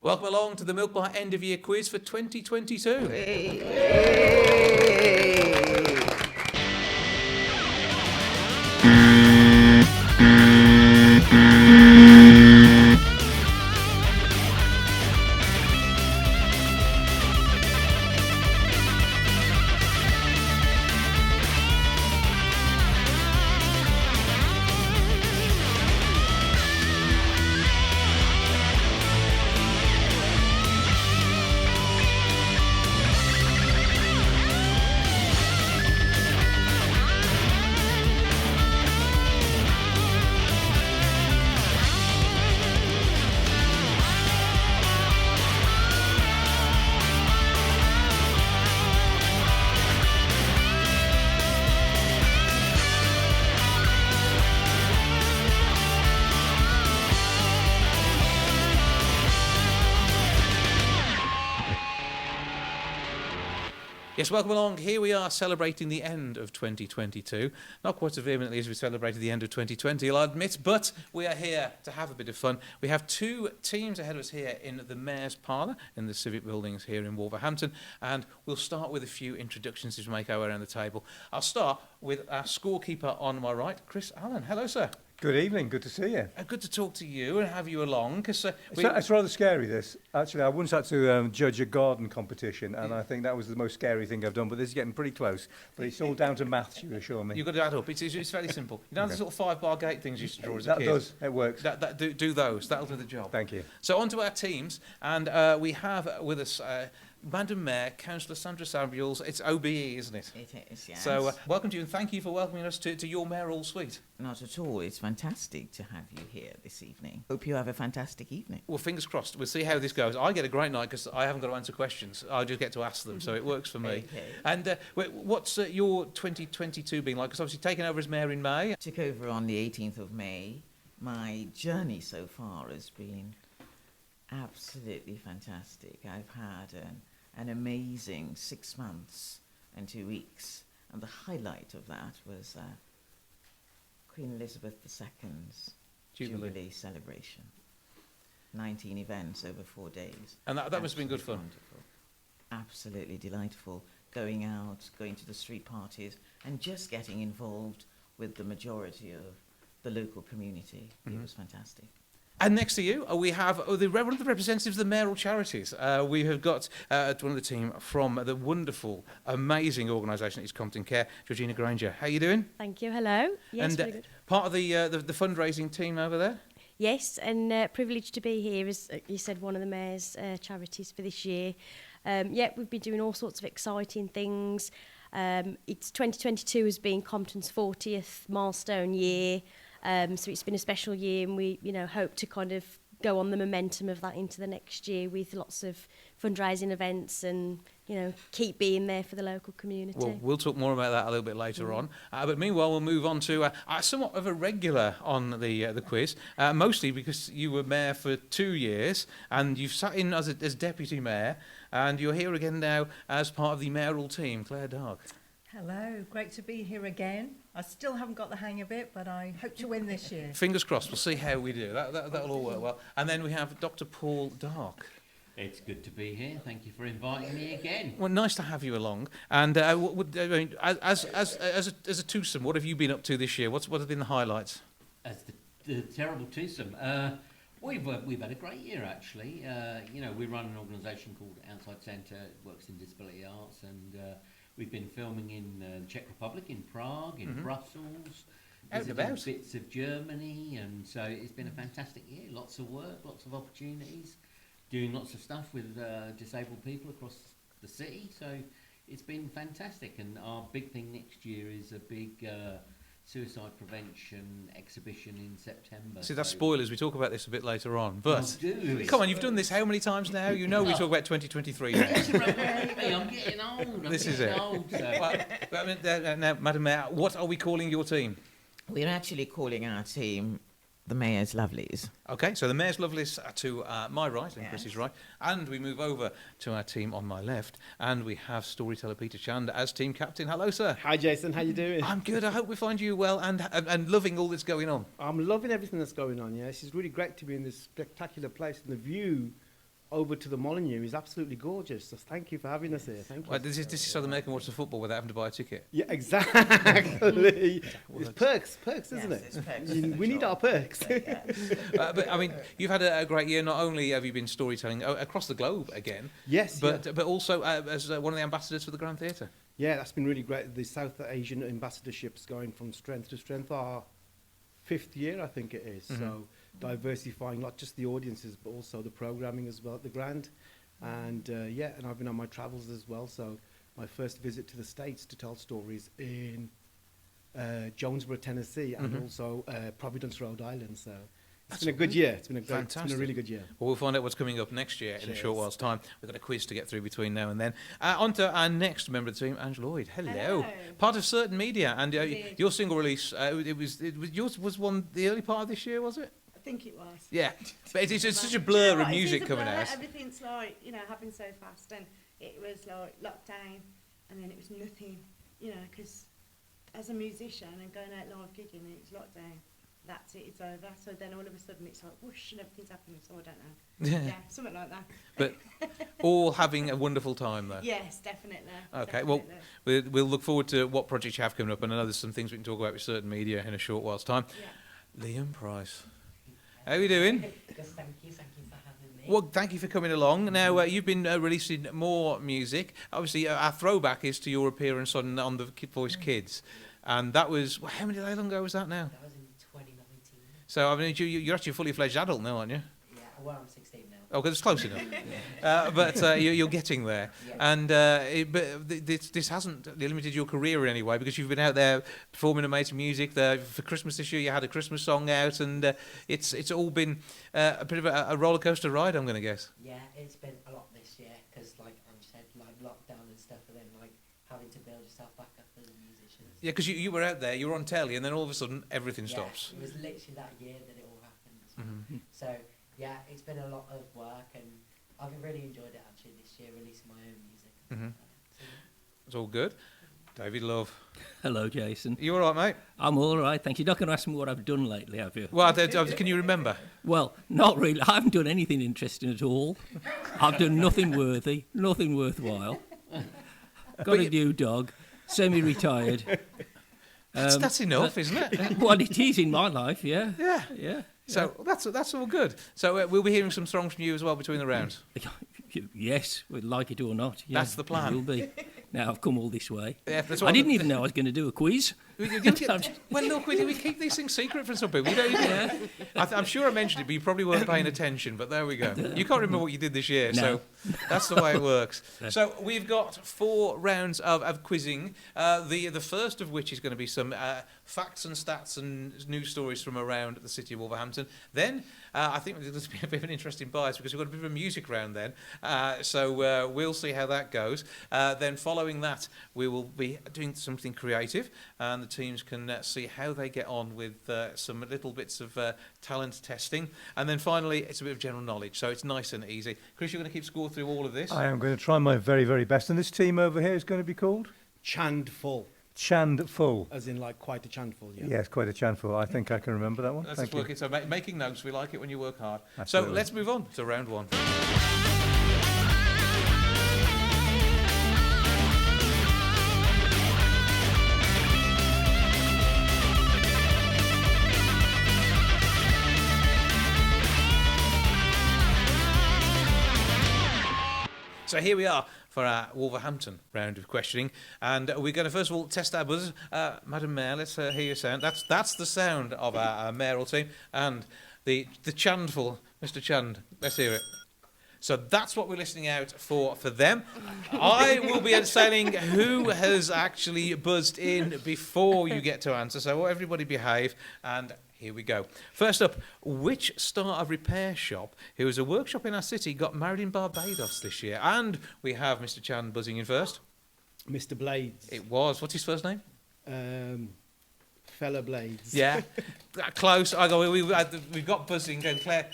Welcome along to the Milk Bar End of Year Quiz for 2022. Yes, welcome along. Here we are celebrating the end of 2022. Not quite as vehemently as we celebrated the end of 2020, I'll admit, but we are here to have a bit of fun. We have two teams ahead of us here in the Mayor's Parlour in the Civic Buildings here in Wolverhampton, and we'll start with a few introductions as we make our way around the table. I'll start with our scorekeeper on my right, Chris Allen. Hello, sir. Good evening, good to see you. Good to talk to you and have you along. Cause, it's rather scary, this. Actually, I once had to judge a garden competition, and I think that was the most scary thing I've done, but this is getting pretty close. But it's all down to maths, you assure me. You've got to add up. It's fairly simple. You know the sort of 5-bar gate things you used to draw as a kid? kid? That does, it works. Do those, that'll do the job. Thank you. So on to our teams, and we have with us Madam Mayor, Councillor Sandra Samuels. It's OBE, isn't it? It is, yes. So welcome to you, and thank you for welcoming us to your mayoral suite. Not at all. It's fantastic to have you here this evening. Hope you have a fantastic evening. Well, fingers crossed. We'll see how this goes. I get a great night because I haven't got to answer questions. I just get to ask them, so it works for me. Okay. And what's your 2022 been like? Because obviously taking over as mayor in May. Took over on the 18th of May. My journey so far has been absolutely fantastic. I've had an amazing 6 months and 2 weeks, and the highlight of that was Queen Elizabeth II's Jubilee celebration. 19 events over 4 days. And that must have been good fun. Wonderful. Absolutely delightful. Going out, going to the street parties, and just getting involved with the majority of the local community. It was fantastic. And next to you, we have one of the representatives of the mayoral charities. We have got one of the team from the wonderful, amazing organisation that is Compton Cllr, Georgina Grainger. How are you doing? Thank you. Hello. Yes, and very good. Part of the fundraising team over there? Yes, and privileged to be here as you said, one of the mayor's charities for this year. We've been doing all sorts of exciting things. It's 2022 has been Compton's 40th milestone year. So it's been a special year, and we, hope to kind of go on the momentum of that into the next year with lots of fundraising events and, keep being there for the local community. Well, we'll talk more about that a little bit later on. But meanwhile, we'll move on to somewhat of a regular on the quiz, mostly because you were mayor for 2 years and you've sat in as deputy mayor, and you're here again now as part of the mayoral team, Cllr Darke. Hello, great to be here again. I still haven't got the hang of it, but I hope to win this year. Fingers crossed, we'll see how we do. That'll all work well. And then we have Dr. Paul Darke. It's good to be here. Thank you for inviting me again. Well, nice to have you along. And as a twosome, what have you been up to this year? What have been the highlights? As the terrible twosome, we've had a great year actually. We run an organisation called Outside Centre, works in disability arts, and we've been filming in the Czech Republic, in Prague, in Brussels, visiting bits of Germany, and so it's been a fantastic year. Lots of work, lots of opportunities, doing lots of stuff with disabled people across the city. So it's been fantastic, and our big thing next year is a big suicide prevention exhibition in September. See, that's spoilers. We talk about this a bit later on. But come on, you've done this how many times now? We talk about 2023 now. I'm getting old. This is it. Old, so. Now, Madam Mayor, what are we calling your team? We're actually calling our team the Mayor's Lovelies. Okay, so the Mayor's Lovelies are to my right, and Yes. Chris's right, and we move over to our team on my left, and we have Storyteller Peter Chand as team captain. Hello, sir. Hi, Jason. How you doing? I'm good. I hope we find you well and loving all that's going on. I'm loving everything that's going on. Yes, it's really great to be in this spectacular place, and the view over to the Molyneux is absolutely gorgeous. So thank you for having us here. Thank you. Well, this is so they make them watch the football without having to buy a ticket. Yeah, exactly. It's perks, isn't it? It's perks We need our perks. But I mean, you've had a great year. Not only have you been storytelling across the globe again, Yes, but also as one of the ambassadors for the Grand Theatre. yeah, that's been really great. The South Asian ambassadorship's going from strength to strength. Our 5th year, I think it is. So diversifying not just the audiences, but also the programming as well at the Grand. And and I've been on my travels as well. So my first visit to the States to tell stories in Jonesboro, Tennessee, and also Providence, Rhode Island. So it's been a good year. It's been a really good year. Well, we'll find out what's coming up next year in a short Cheers. while's time. We've got a quiz to get through between now and then. On to our next member of the team, Ange Lloyd. Hello. Hello. Part of Certain Media, and Indeed. your single release. It was yours was one the early part of this year, was it? I think it was. Yeah, but it's such a Do you know blur of what? It music is a coming blur. out. Everything's like, happened so fast, and it was like lockdown, and then it was nothing, because as a musician and going out live gigging, and it's lockdown, that's it, it's over. So then all of a sudden it's like whoosh and everything's happening, so I don't know. Yeah, something like that. But all having a wonderful time though. Yes, definitely. Okay, well, we'll look forward to what projects you have coming up, and I know there's some things we can talk about with Certain Media in a short while's time. Yeah. Liam Price, how are you doing? Good, thank you for having me. Well, thank you for coming along. Now, you've been releasing more music. Obviously, our throwback is to your appearance on the Kid Voice Kids. And that was, how long ago was that now? That was in 2019. So, I mean, you're actually a fully fledged adult now, aren't you? Yeah, well, I'm 16 now. Oh, because it's close enough. But you're getting there. Yeah. And this hasn't limited your career in any way, because you've been out there performing amazing music. For Christmas this year, you had a Christmas song out, and it's all been a bit of a roller coaster ride, I'm going to guess. Yeah, it's been a lot this year because, like Ange said, like lockdown and stuff, and then like having to build yourself back up as a musician. Yeah, because you were out there, you were on telly, and then all of a sudden everything Yeah, stops. it was literally that year that it all happened. So, Mhm. so yeah, it's been a lot of work, and I've really enjoyed it actually this year, releasing my own music. Mhm. It's all good. David Love. Hello, Jason. You all right, mate? I'm all right, thank you. You're not going to ask me what I've done lately, have you? Well, can you remember? Well, not really. I haven't done anything interesting at all. I've done nothing worthy, nothing worthwhile. Got a new dog, semi-retired. That's enough, isn't it? Well, it is in my life, yeah. Yeah. Yeah. So that's all good. So we'll be hearing some songs from you as well between the rounds. Yes, whether like it or not. Yeah, That's the plan. It will be. Now I've come all this way. Yeah, that's I what didn't even know I was going to do a quiz. Well, look, we keep these things secret from some people. We don't even, I'm sure I mentioned it, but you probably weren't paying attention. But there we go. You can't remember what you did this year, so that's the way it works. So we've got 4 rounds of quizzing. The first of which is going to be some facts and stats and news stories from around the city of Wolverhampton. Then I think there's going to be a bit of an interesting bias because we've got a bit of a music round then. So we'll see how that goes. Then following that, we will be doing something creative, and the teams can see how they get on with some little bits of talent testing. And then finally, it's a bit of general knowledge, so it's nice and easy. Chris, you're going to keep score through all of this? I am going to try my very, very best. And this team over here is going to be called? Chandfull. Chandfull. As in like quite a Chandfull, yeah. Yes, quite a Chandfull. I think I can remember that one. Let's Thank just work you. it. So making notes, we like it when you work hard. Absolutely. So let's move on to round 1. So here we are for our Wolverhampton round of questioning, and we're going to first of all test our buzzers. Madam Mayor, let's hear your sound. That's the sound of our Mayoral team, and the Chandfull, Mr. Chand. Let's hear it. So that's what we're listening out for them. I will be saying who has actually buzzed in before you get to answer. So everybody behave, and here we go. First up, which star of repair shop who has a workshop in our city got married in Barbados this year? And we have Mr. Chand buzzing in first. Mr. Blades. It was. What's his first name? Fella Blades. Yeah. Close. We've got buzzing and Claire.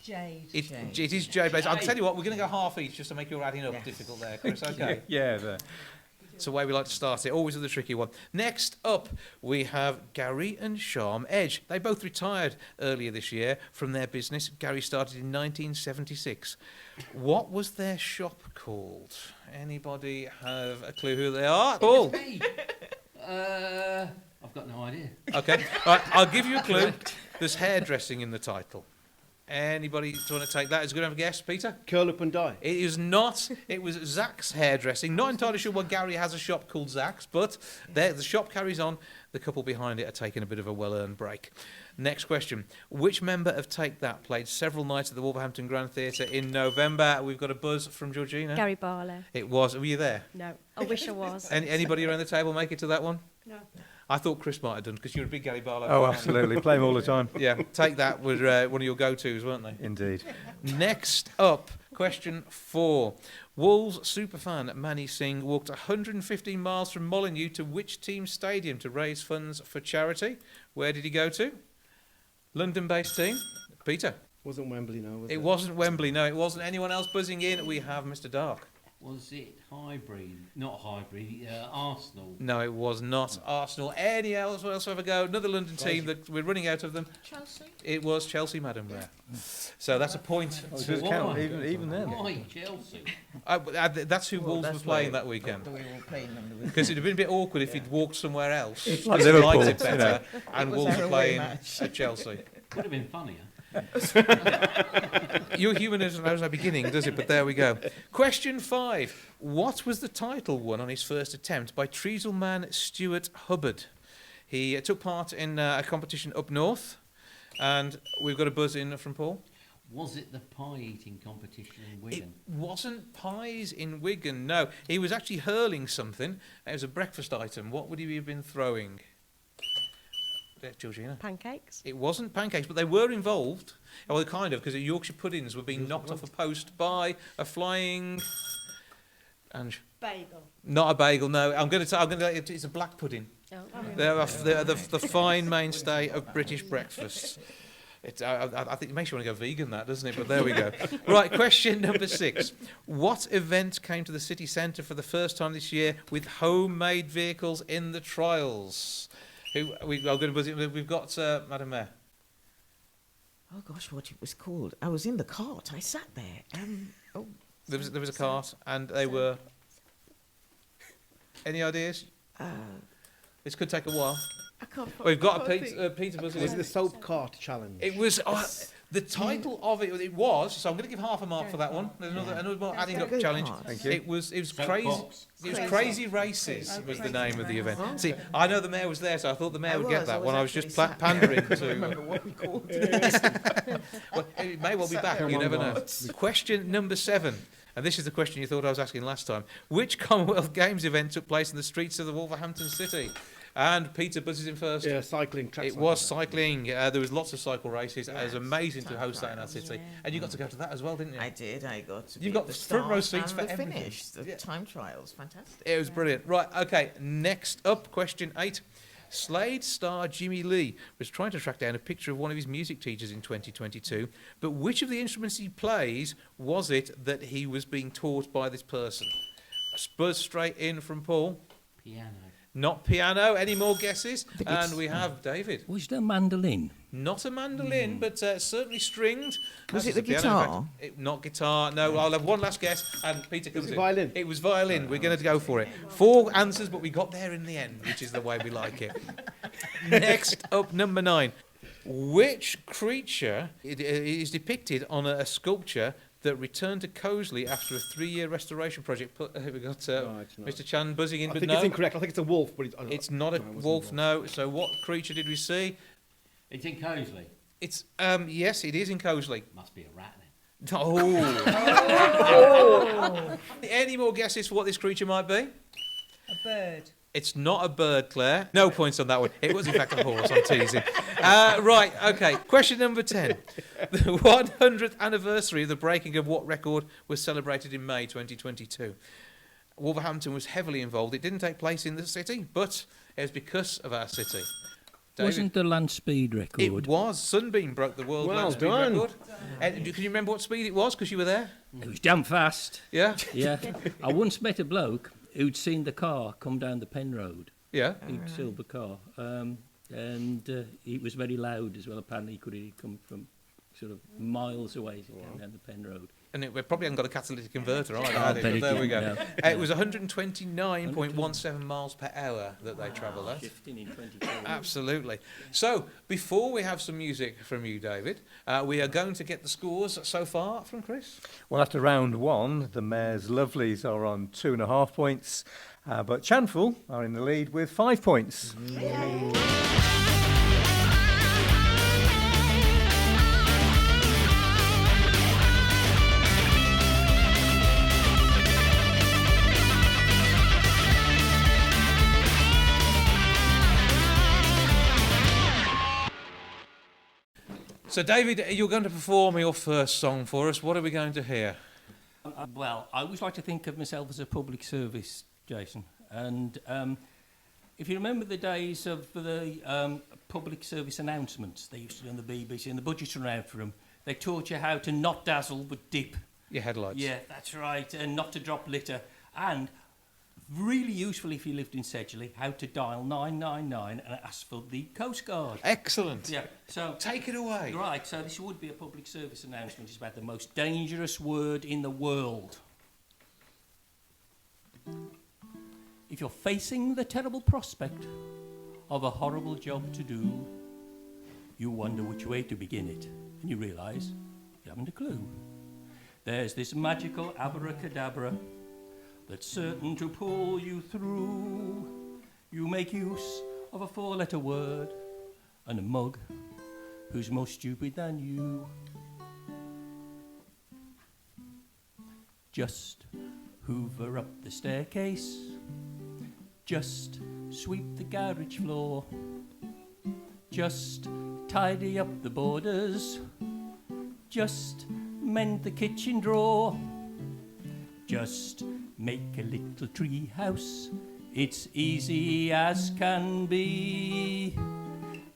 Jade. It is Jade Blades. I'll tell you what, we're going to go half each just to make your adding up difficult there, Chris. Okay. Yeah, there. It's the way we like to start it, always with a tricky one. Next up, we have Gary and Charm Edge. They both retired earlier this year from their business. Gary started in 1976. What was their shop called? Anybody have a clue who they are? Paul? Me. I've got no idea. Okay, right, I'll give you a clue. There's hairdressing in the title. Anybody want to take that as a good enough guess, Peter? Curl up and die. It is not. It was Zach's Hairdressing. Not entirely sure why Gary has a shop called Zach's, but the shop carries on. The couple behind it are taking a bit of a well-earned break. Next question. Which member of Take That played several nights at the Wolverhampton Grand Theatre in November? We've got a buzz from Georgina. Gary Barlow. It was. Were you there? No, I wish I was. Anybody around the table make it to that one? No. I thought Chris might have done, because you're a big Gary Barlow Oh, fan. absolutely. Play them all the time. Yeah, Take That was one of your go-tos, weren't they? Indeed. Next up, question 4. Wolves superfan Manny Singh walked 115 miles from Molineux to which team stadium to raise funds for charity? Where did he go to? London-based team. Peter? Wasn't Wembley, no, was It wasn't Wembley, no, it wasn't. Anyone else buzzing in? We have Mr. Darke. Was it Highbury? Not Highbury, Arsenal. No, it was not Arsenal. Any else? What else have a go? Another London team that we're running out of them. Chelsea? It was Chelsea, Madam Rare. So that's a point. Oh, does it count even then? Why Chelsea? That's who Wolves were playing that weekend. We were playing them the weekend. Because it'd have been a bit awkward if he'd walked somewhere else. It's like He'd Liverpool, liked it better, and It was Wolves our were away playing match. at Chelsea. Could have been funnier. Your humanism knows no beginning, does it? But there we go. Question 5. What was the title won on his first attempt by Treaselman Stuart Hubbard? He took part in a competition up north, and we've got a buzz in from Paul. Was it the pie eating competition in It Wigan? wasn't pies in Wigan, no. He was actually hurling something. It was a breakfast item. What would he have been throwing? Georgina? Pancakes. It wasn't pancakes, but they were involved. Well, kind of, because the Yorkshire puddings were being knocked off a post by a flying... Ange? Bagel. Not a bagel, no. I'm going to. It's a black pudding. Oh. They're the fine mainstay of British breakfast. I think it makes you want to go vegan, that, doesn't it? But there we go. Right, question number 6. What event came to the city centre for the first time this year with homemade vehicles in the trials? We've got Madam Mayor. Oh gosh, what it was called? I was in the cart. I sat there. There was a cart, and they were... Any ideas? This could take a while. I can't. We've got Peter buzzing Was it in. the soap cart challenge? It was the title of it. It was. So I'm going to give half a mark for that one. There's another one adding up Go challenge. kart. Thank you. It was Soap crazy. box. It was Crazy Races was the name of the event. See, I know the mayor was there, so I thought the mayor would get that one. I was just pandering I to. remember what we called it. Well, it may well be back. You never know. Question number 7. And this is the question you thought I was asking last time. Which Commonwealth Games event took place in the streets of the Wolverhampton city? And Peter buzzes in first. Yeah, cycling. Track It was cycling. There was lots of cycle races. It was amazing to host that in our city. And you got to go to that as well, didn't you? I did. I got to. You've be got the front row start seats and for the everything. finish. The Yeah. time trials, fantastic. It was brilliant. Right, okay. Next up, question 8. Slade star Jimmy Lee was trying to track down a picture of one of his music teachers in 2022, but which of the instruments he plays was it that he was being taught by this person? Buzz straight in from Paul. Piano. Not piano. Any more guesses? think it's- And we have David. Was it a mandolin? Not a mandolin, but certainly stringed. Was As it is the a piano, in guitar? fact. Not guitar. No, I'll have one last guess, and Peter comes it in. violin? It was violin. We're going to go for it. 4 answers, but we got there in the end, which is the way we like it. Next up, number 9. Which creature is depicted on a sculpture that returned to Cosley after a 3-year restoration project? We got No, it's not. Mr. Chan buzzing in, I but think no. it's incorrect. I think it's a wolf, but It's not a no, it wasn't wolf, no. So what creature did we see? It's in Cosley. It's yes, it is in Cosley. Must be a rat then. Oh. Any more guesses for what this creature might be? A bird. It's not a bird, Claire. No points on that one. It was in fact a horse. I'm teasing. Right, okay. Question number 10. The 100th anniversary of the breaking of what record was celebrated in May 2022? Wolverhampton was heavily involved. It didn't take place in the city, but it was because of our city. David? Wasn't the land speed record? It was. Sunbeam broke the world Well land speed done. record. Can you remember what speed it was? Because you were there. It was damn fast. Yeah. Yeah. I once met a bloke who'd seen the car come down the Pen Road, Yeah. big silver car, and it was very loud as well. Apparently, he could hear it come from sort of miles away as it came down the Pen Road. And it probably hasn't got a catalytic converter either. I had it? bet But it there we go. didn't, no. It was 129.17 miles per hour that they travelled at. Shifting in 22. Absolutely. So, before we have some music from you, David, we are going to get the scores so far from Chris. Well, after round 1, the mare's Lovelies are on 2.5 points, but Chandfull are in the lead with 5 points. So, David, you're going to perform your first song for us. What are we going to hear? Well, I always like to think of myself as a public service, Jason. And if you remember the days of the public service announcements they used to do on the BBC and the budgets ran out for them, they taught you how to not dazzle but dip. Your headlights. Yeah, that's right. And not to drop litter. And really useful if you lived in Sedgley, how to dial 999 and ask for the Coast Guard. Excellent. Yeah, so Take it away. right, so this would be a public service announcement. It's about the most dangerous word in the world. If you're facing the terrible prospect of a horrible job to do, you wonder which way to begin it, and you realise you haven't a clue. There's this magical abracadabra that's certain to pull you through. You make use of a 4-letter word and a mug who's more stupid than you. Just hoover up the staircase, just sweep the garage floor, just tidy up the borders, just mend the kitchen drawer, just make a little tree house, it's easy as can be.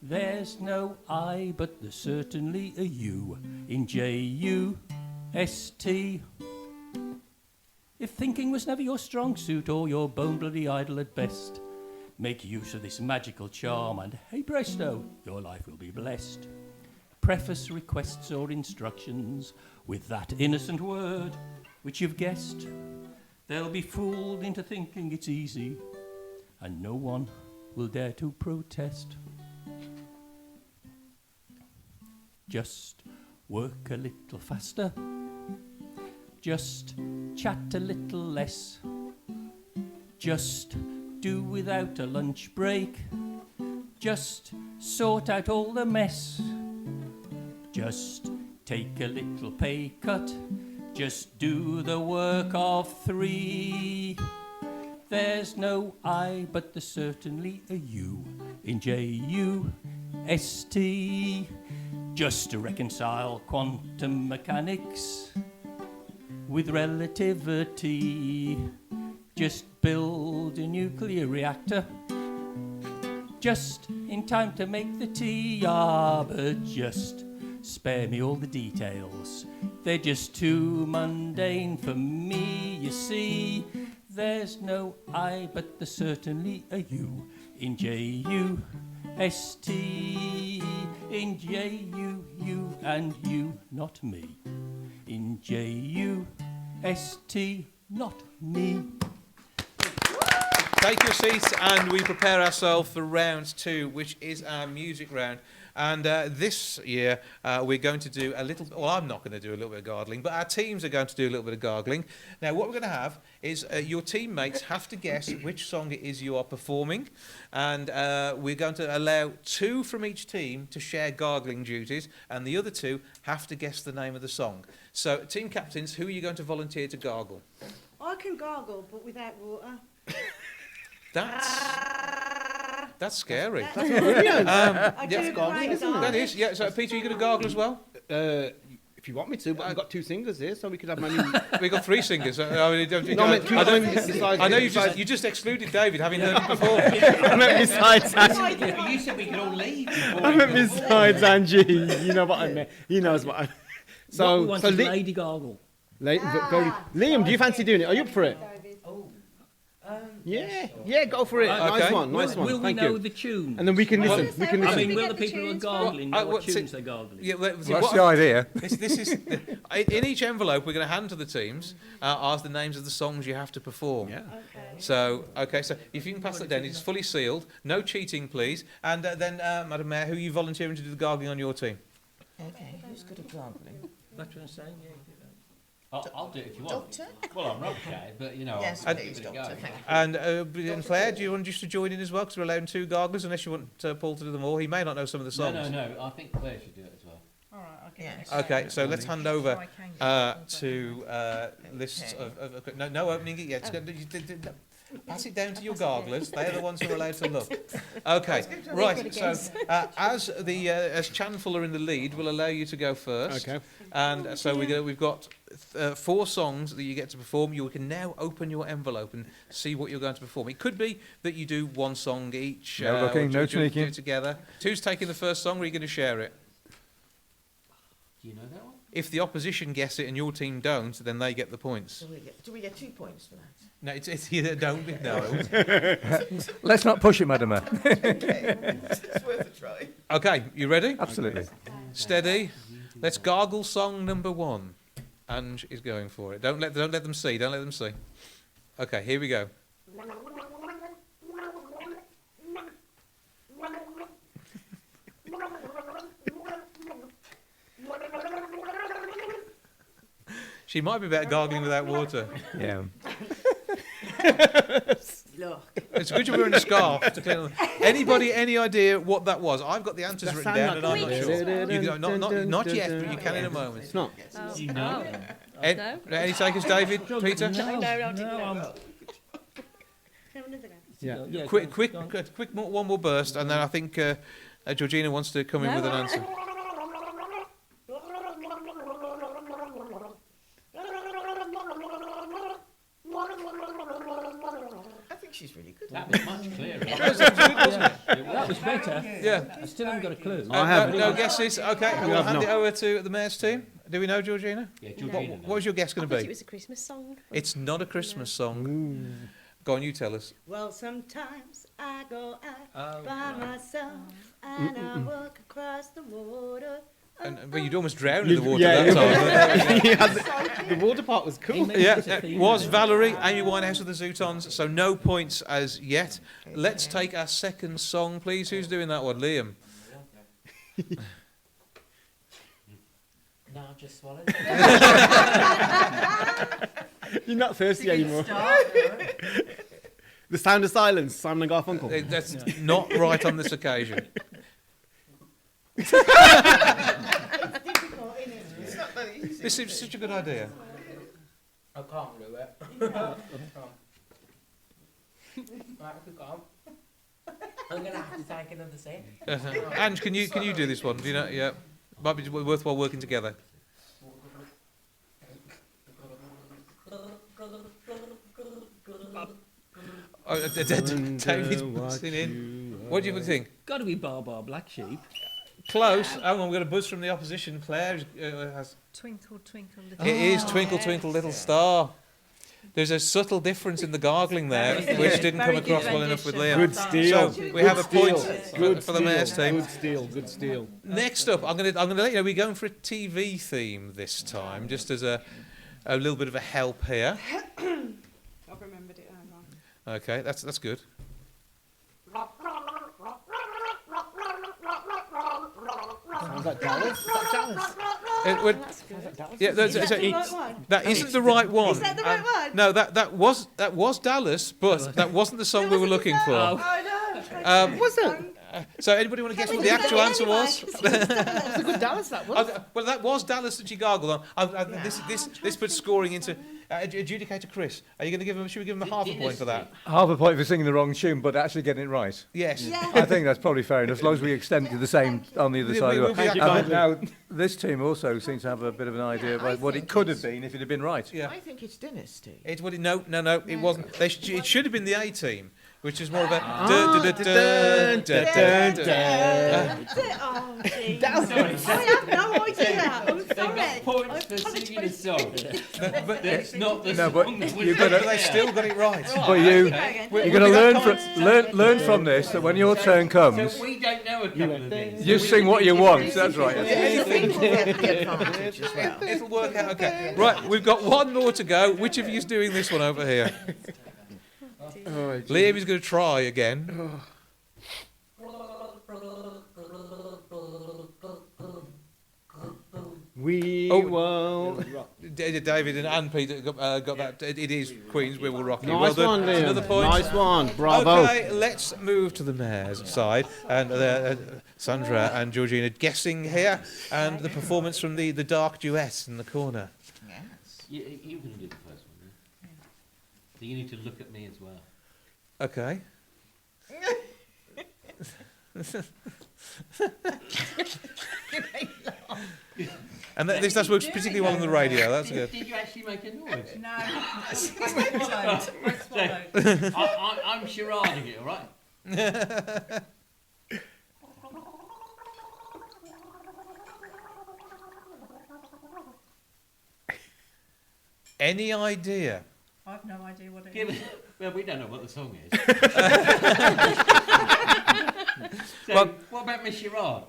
There's no I, but there's certainly a U in J-U-S-T. If thinking was never your strong suit or your bone-bloody idol at best, make use of this magical charm and hey presto, your life will be blessed. Preface requests or instructions with that innocent word which you've guessed. They'll be fooled into thinking it's easy, and no one will dare to protest. Just work a little faster, just chat a little less, just do without a lunch break, just sort out all the mess, just take a little pay cut, just do the work of 3. There's no I, but there's certainly a U in J-U-S-T. Just to reconcile quantum mechanics with relativity. Just build a nuclear reactor just in time to make the tea. Ah, but just spare me all the details. They're just too mundane for me, you see. There's no I, but there's certainly a U in J-U-S-T. In J-U-U and you, not me. In J-U-S-T, not me. Take your seats and we prepare ourselves for round 2, which is our music round. And this year, we're going to do a little... Well, I'm not going to do a little bit of gargling, but our teams are going to do a little bit of gargling. Now, what we're going to have is your teammates have to guess which song it is you are performing. And we're going to allow 2 from each team to share gargling duties, and the other 2 have to guess the name of the song. So, team captains, who are you going to volunteer to gargle? I can gargle, but without water. That's scary. I do the gargling, great isn't it? That is, yeah. So, Peter, are you going to gargle as well? If you want me to, but I've got 2 singers here, so we could have many... We've got 3 singers. I know you just excluded David, having heard it before. I meant besides Ange. You said we could all leave. I meant besides Angie. You know what I meant. He knows what I... What we want is Lady Gargle. Liam, do you fancy doing it? Are you up for it? Oh, Yeah, go for it. Okay. Nice one, nice one. Will we Thank know you. the tune? And then we can listen. We can I listen. mean, will the get the people who are tunes gargling know Well, what see- tunes they're gargling? Yeah, Well, that's the idea. This is in each envelope. We're going to hand to the teams are the names of the songs you have to perform. Yeah. Okay. So so if you can pass that down, it's fully sealed. No cheating, please. And then, Madam Mayor, who are you volunteering to do the gargling on your team? Okay, who's good at gargling? That's what I'm saying, yeah. I'll do it if you want. Doctor? Well, I'm not shy, but Yes, I'll please, give it a Doctor. go. Thank you. And Claire, do you want just to join in as well? Because we're allowing 2 garglers, unless you want Paul to do them all. He may not know some of the songs. No. I think Claire should do it as well. All right, I'll get Yes. it. Okay, so let's hand over I can get it. to lists of no opening it yet. Pass it down to your garglers. They're the ones who are allowed to look. Okay, right. So as Chandfull are in the lead, we'll allow you to go first. Okay. And so we've got 4 songs that you get to perform. You can now open your envelope and see what you're going to perform. It could be that you do 1 song each. No looking, or no do sneaking. it together. Who's taking the first song, or are you going to share it? Do you know that one? If the opposition guess it and your team don't, then they get the points. Do we get 2 points for that? No, it's either don't be no. Let's not push it, Madam Mayor. Okay, it's worth a try. Okay, you ready? Absolutely. Steady. Let's gargle song number 1. Ange is going for it. Don't let them see. Don't let them see. Okay, here we go. She might be better gargling without water. Yeah. Look. It's good you're wearing a scarf to clean. Anybody, any idea what that was? I've got the answers written down, and I'm not sure. You can, not yet, but you can in a moment. It's not. You know? No. Any takers, David, Peter? No. Yeah. Quick, one more burst, and then I think Georgina wants to come in with an answer. I think she's really good. That was much clearer. That was better. Yeah. I still haven't got a clue. I haven't. No guesses. Okay, we'll have hand not. it over to the mayor's team. Do we know, Georgina? Yeah, What, Georgina. what was your guess I going thought to it be? was a Christmas song. It's not a Christmas song. Go on, you tell us. Well, sometimes I go out Oh, by right. myself and I walk across the water. But you'd almost drown in the water Yeah, that time. the water part was cool. Yeah, it was Valerie, Amy Winehouse with the Zootons, so no points as yet. Let's take our second song, please. Who's doing that one? Liam. No, I've just swallowed. You're not thirsty anymore. The Sound of Silence, Simon and Garfunkel. That's not right on this occasion. It's difficult, isn't it? It's not that easy. This is such a good idea. I can't do it. Right, we can't. I'm gonna have to take another sip. Ange, can you do this one? Do you know? Yeah, might be worthwhile working together. Oh, David wants it in. What do you think? Got to be Bar Bar Black Sheep. Close. Hang on, we've got a buzz from the opposition. Claire has. Twinkle, twinkle, little It is star. Twinkle Twinkle Little Star. There's a subtle difference in the gargling there, which didn't come Very good across well enough with Liam. Good steal. So we have a point Good for the mayor's team. Good steal. Good steal. Next up, I'm gonna let you know we're going for a TV theme this time, just as a little bit of a help here. I've remembered it. Okay, that's good. Was that Dallas? Is that Dallas? Yeah, that isn't the right one. Is that the right one? No, that was Dallas, but that wasn't the song we were looking for. Oh no. Was it? So anybody want to guess what the actual answer was? It was a good Dallas, that was. Well, that was Dallas that you gargled on. This puts scoring into adjudicator Chris. Are you going to give him? Should we give him a half a point for that? Half a point for singing the wrong tune, but actually getting it right. Yes. I think that's probably fair enough, as long as we extend it to the same on the other We- side. we- of we- the we- I think now, this team also seems to have a bit of an idea Yeah, I about what it think could have it's- been if it had been right. Yeah. I think it's Dynasty. It would no, it wasn't. It should have been the A team, which is more of a. Oh, gee. I have no idea. I'm got points for singing a song. But that's not the No, but song that you've was got to- They still got it right. But you, Okay. you're going to learn from this that when your turn comes, So we don't know a couple of things. you sing what you want. That's right. Anything will get the advantage as well. It'll work out okay. Right, we've got one more to go. Which of you is doing this one over here? Liam is going to try again. We Oh. won't. David and Anne Peter got that. It is Queen's We Will Rock You. Nice well one, done. Liam. Another point. Nice one. Bravo. Okay, let's move to the mayor's side. And Sandra and Georgina guessing here. And the performance from the Darke duet in the corner. Yes. You can do the first one. Yeah? So you need to look at me as well. Okay. And that's works particularly well on the radio. That's good. Did you actually make a noise? No, I swallowed. I'm charading it, all right? Any idea? I've no idea what it Give is. it, well, we don't know what the song is. So, Well- what about Miss Charade?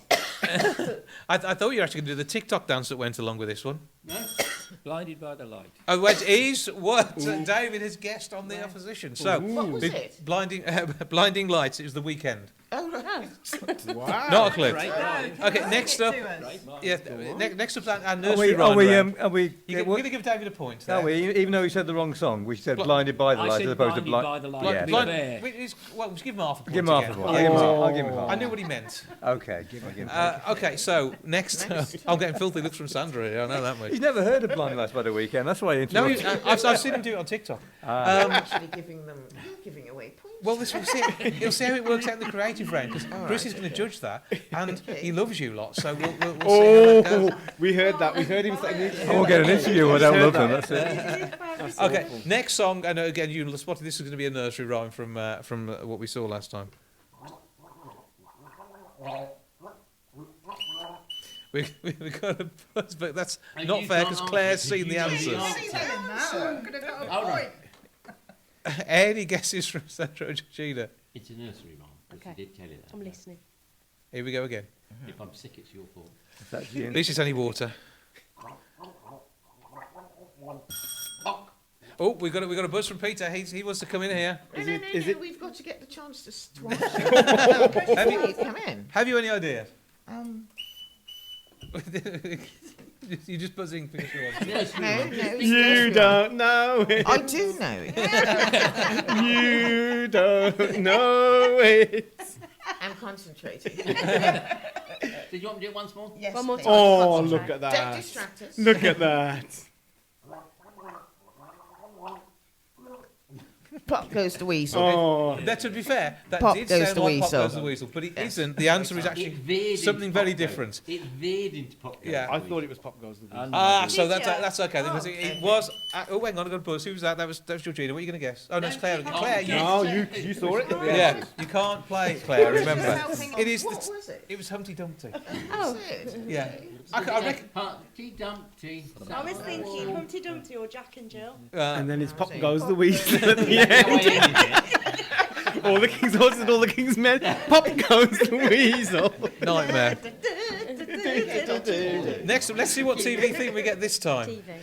I thought you were actually going to do the TikTok dance that went along with this one. No? Blinded by the light. Oh, which is what David has guessed on the opposition. So, What was it? blinding lights. It was The Weekend. Oh, right. Wow. Not a clue. Great line. Okay, next up. Great line. Yeah, next up, our Are nursery we? rhyme. round. Are we? We're going to give David a point. Are there. we? Even though he said the wrong song, we said Bl- "Blinded by the I Light" said as opposed to blinded by "blind." the light. Yeah, to be Blind- fair. well, just give him half a point. Give him half a again. point. Yeah, I'll give him half. I knew what he meant. Okay, give him half. Okay, so next, I'm getting filthy looks from Sandra here. I know that much. He's never heard of "Blinding Lights by the Weekend." That's why he No, interrupted. I've seen him do it on TikTok. I'm actually giving away points. Well, this will see. You'll see how it works out in the creative round because Chris is going to judge that, and he loves you lot. So we'll see how that goes. We heard that. We heard him saying. I won't get an interview when I don't love him. That's it. Okay, next song, and again, you spotted this is going to be a nursery rhyme from what we saw last time. We got a buzz, but that's And not you fair can't because answer Claire's because seen you the know the answers. answer. All right. Any guesses from Sandra or Georgina? It's a nursery rhyme. Okay. She did tell you that. I'm listening. Here we go again. If I'm sick, it's your fault. That's At you. least it's only water. Oh, we got a buzz from Peter. He wants to come in here. No, we've got to get the chance to watch Have you, come in. have you any idea? No, You're just buzzing because you want. Nursery no, rhyme. it's You nursery don't know it. rhyme. I do know it. You don't know it. I'm concentrating. Did you want to do it once more? Yes, One more please. time. Oh, Concentrate. look at Don't that. distract us. Look at that. Pop goes the weasel. Oh. That, to be fair, that Pop did goes sound the like Pop weasel. Goes the Weasel, but it Yes. isn't. The answer is It actually veered something into very Pop Goes. different. It veered into Pop Goes. Yeah. I thought it was Pop Goes the Weasel. So Did that's ya? okay because it was. Oh, hang on, I got a buzz. Who was that? That was Georgina. What are you going to guess? Oh, no, it's Claire. Claire, you. No, you saw it. Yeah, you can't play Claire. Remember, it is. What was it? It was Humpty Dumpty. Oh. Yeah, I reckon. Humpty Dumpty. I was thinking Humpty Dumpty or Jack and Jill. And then it's Pop Goes the Weasel at the end. All the king's horses and all the king's men. Pop goes the weasel. Nightmare. Next, let's see what TV theme we get this time. TV. Okay.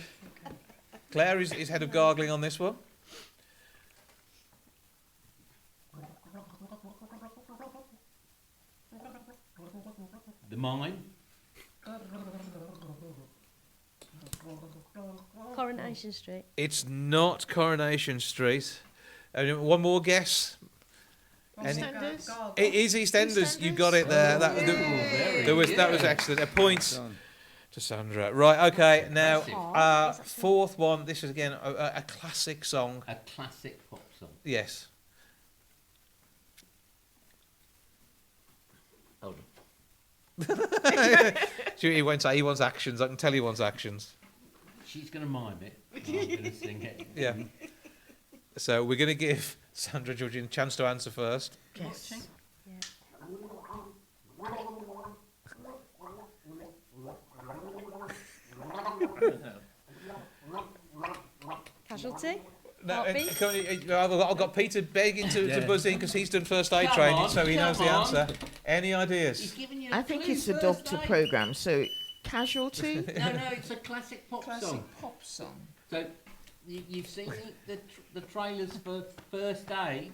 Claire is head of gargling on this one. The Mime. Coronation Street. It's not Coronation Street. One more guess. EastEnders? It is EastEnders. You got it there. That was excellent. A point to Sandra. Right. Okay. Now, fourth one. This is again a classic song. A classic pop song. Yes. Hold on. He wants actions. I can tell he wants actions. She's going to mime it. And I'm going to sing it. Yeah. So we're going to give Sandra Georgina a chance to answer first. Yes. Casualty? No, Heartbeat? I've got Peter begging to buzz in because he's done first aid training, so he knows the answer. Any ideas? I think it's a doctor programme, so casualty? No, it's a classic pop song. Pop song. So you've seen the trailers for First Aid.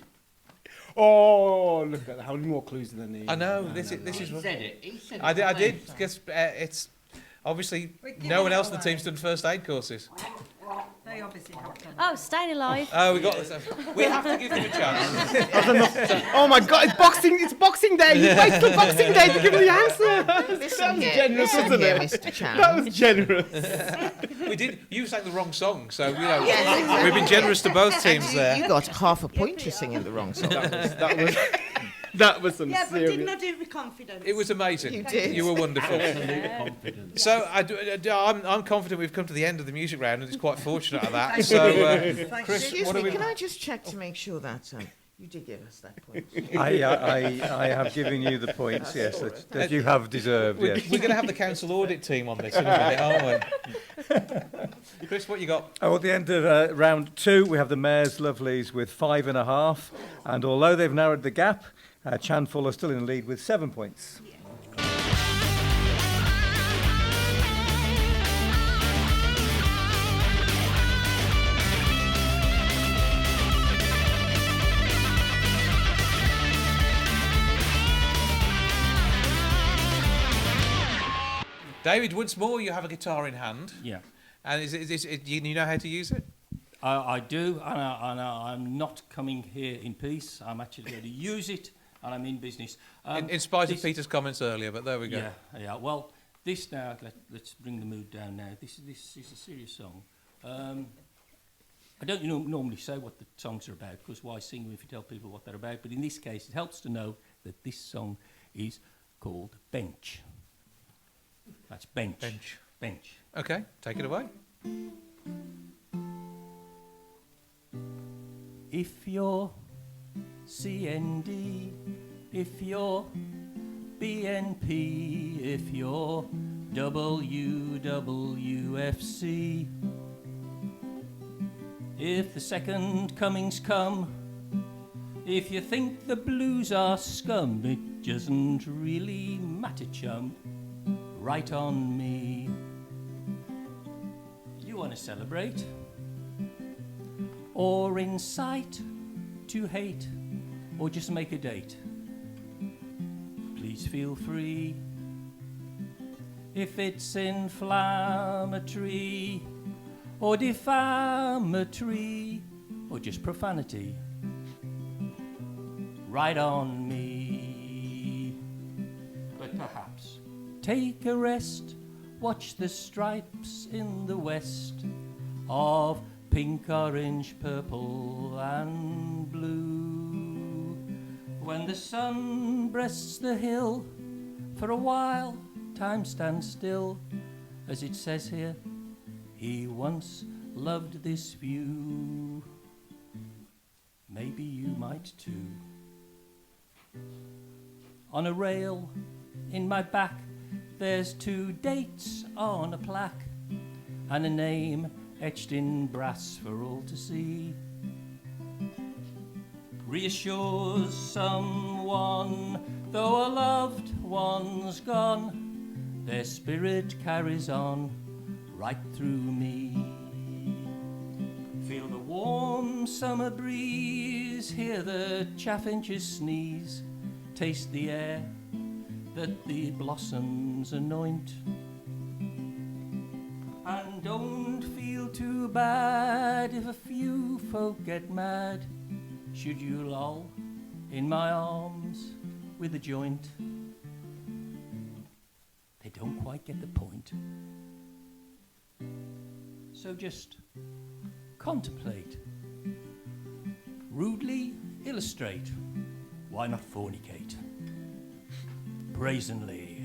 Oh, look at that. How many more clues than they need? I know, this He is what... said it. He said it. I did, because it's... Obviously, no one else in the team's done first aid courses. They obviously have done. Oh, Staying Alive. Oh, we got this. We have to give them a chance. Oh my God! It's Boxing Day. You wait till Boxing Day to give me the answer. Listen here, generous, listen wasn't here, it? Mr. Chan. That was generous. We did. You sang the wrong song, so you know Yes, exactly. we've been generous to both teams there. You got half a point for singing the wrong song. That was some Yeah, but serious. didn't I do it with confidence? It was amazing. You did. You were wonderful. Absolute confidence. So I'm confident we've come to the end of the music round, and it's quite fortunate at that. So, Chris, Excuse what me, are we? can I just check to make sure that you did give us that point? I have given you the points, yes, that you have deserved, We're yes. going to have the council audit team on this in a minute, aren't we? Chris, what you got? Oh, at the end of round 2, we have the Mayor's Lovelies with 5.5, and although they've narrowed the gap, Chandfull are still in the lead with 7 points. David, once more, you have a guitar in hand, Yeah. and you know how to use it? I do, and I'm not coming here in peace. I'm actually going to use it, and I'm in business. In spite of Peter's comments earlier, but there we go. Yeah. Well, this now, let's bring the mood down now. This is a serious song. I don't normally say what the songs are about, because why sing them if you tell people what they're about? But in this case, it helps to know that this song is called Bench. That's bench. Bench. Bench. Okay, take it away. If you're CND, if you're BNP, if you're WWFC, if the second coming's come, if you think the blues are scum, it doesn't really matter, chum. Right on me. You want to celebrate? Or incite to hate? Or just make a date? Please feel free. If it's inflammatory, or defamatory, or just profanity, right on me. But perhaps take a rest, watch the stripes in the west of pink, orange, purple and blue. When the sun breasts the hill, for a while time stands still, as it says here, he once loved this view. Maybe you might too. On a rail in my back, there's 2 dates on a plaque, and a name etched in brass for all to see. Reassures someone, though a loved one's gone, their spirit carries on right through me. Feel the warm summer breeze, hear the chaffinches sneeze, taste the air that the blossoms anoint, and don't feel too bad if a few folk get mad, should you loll in my arms with a joint. They don't quite get the point, so just contemplate, rudely illustrate, why not fornicate? Brazenly.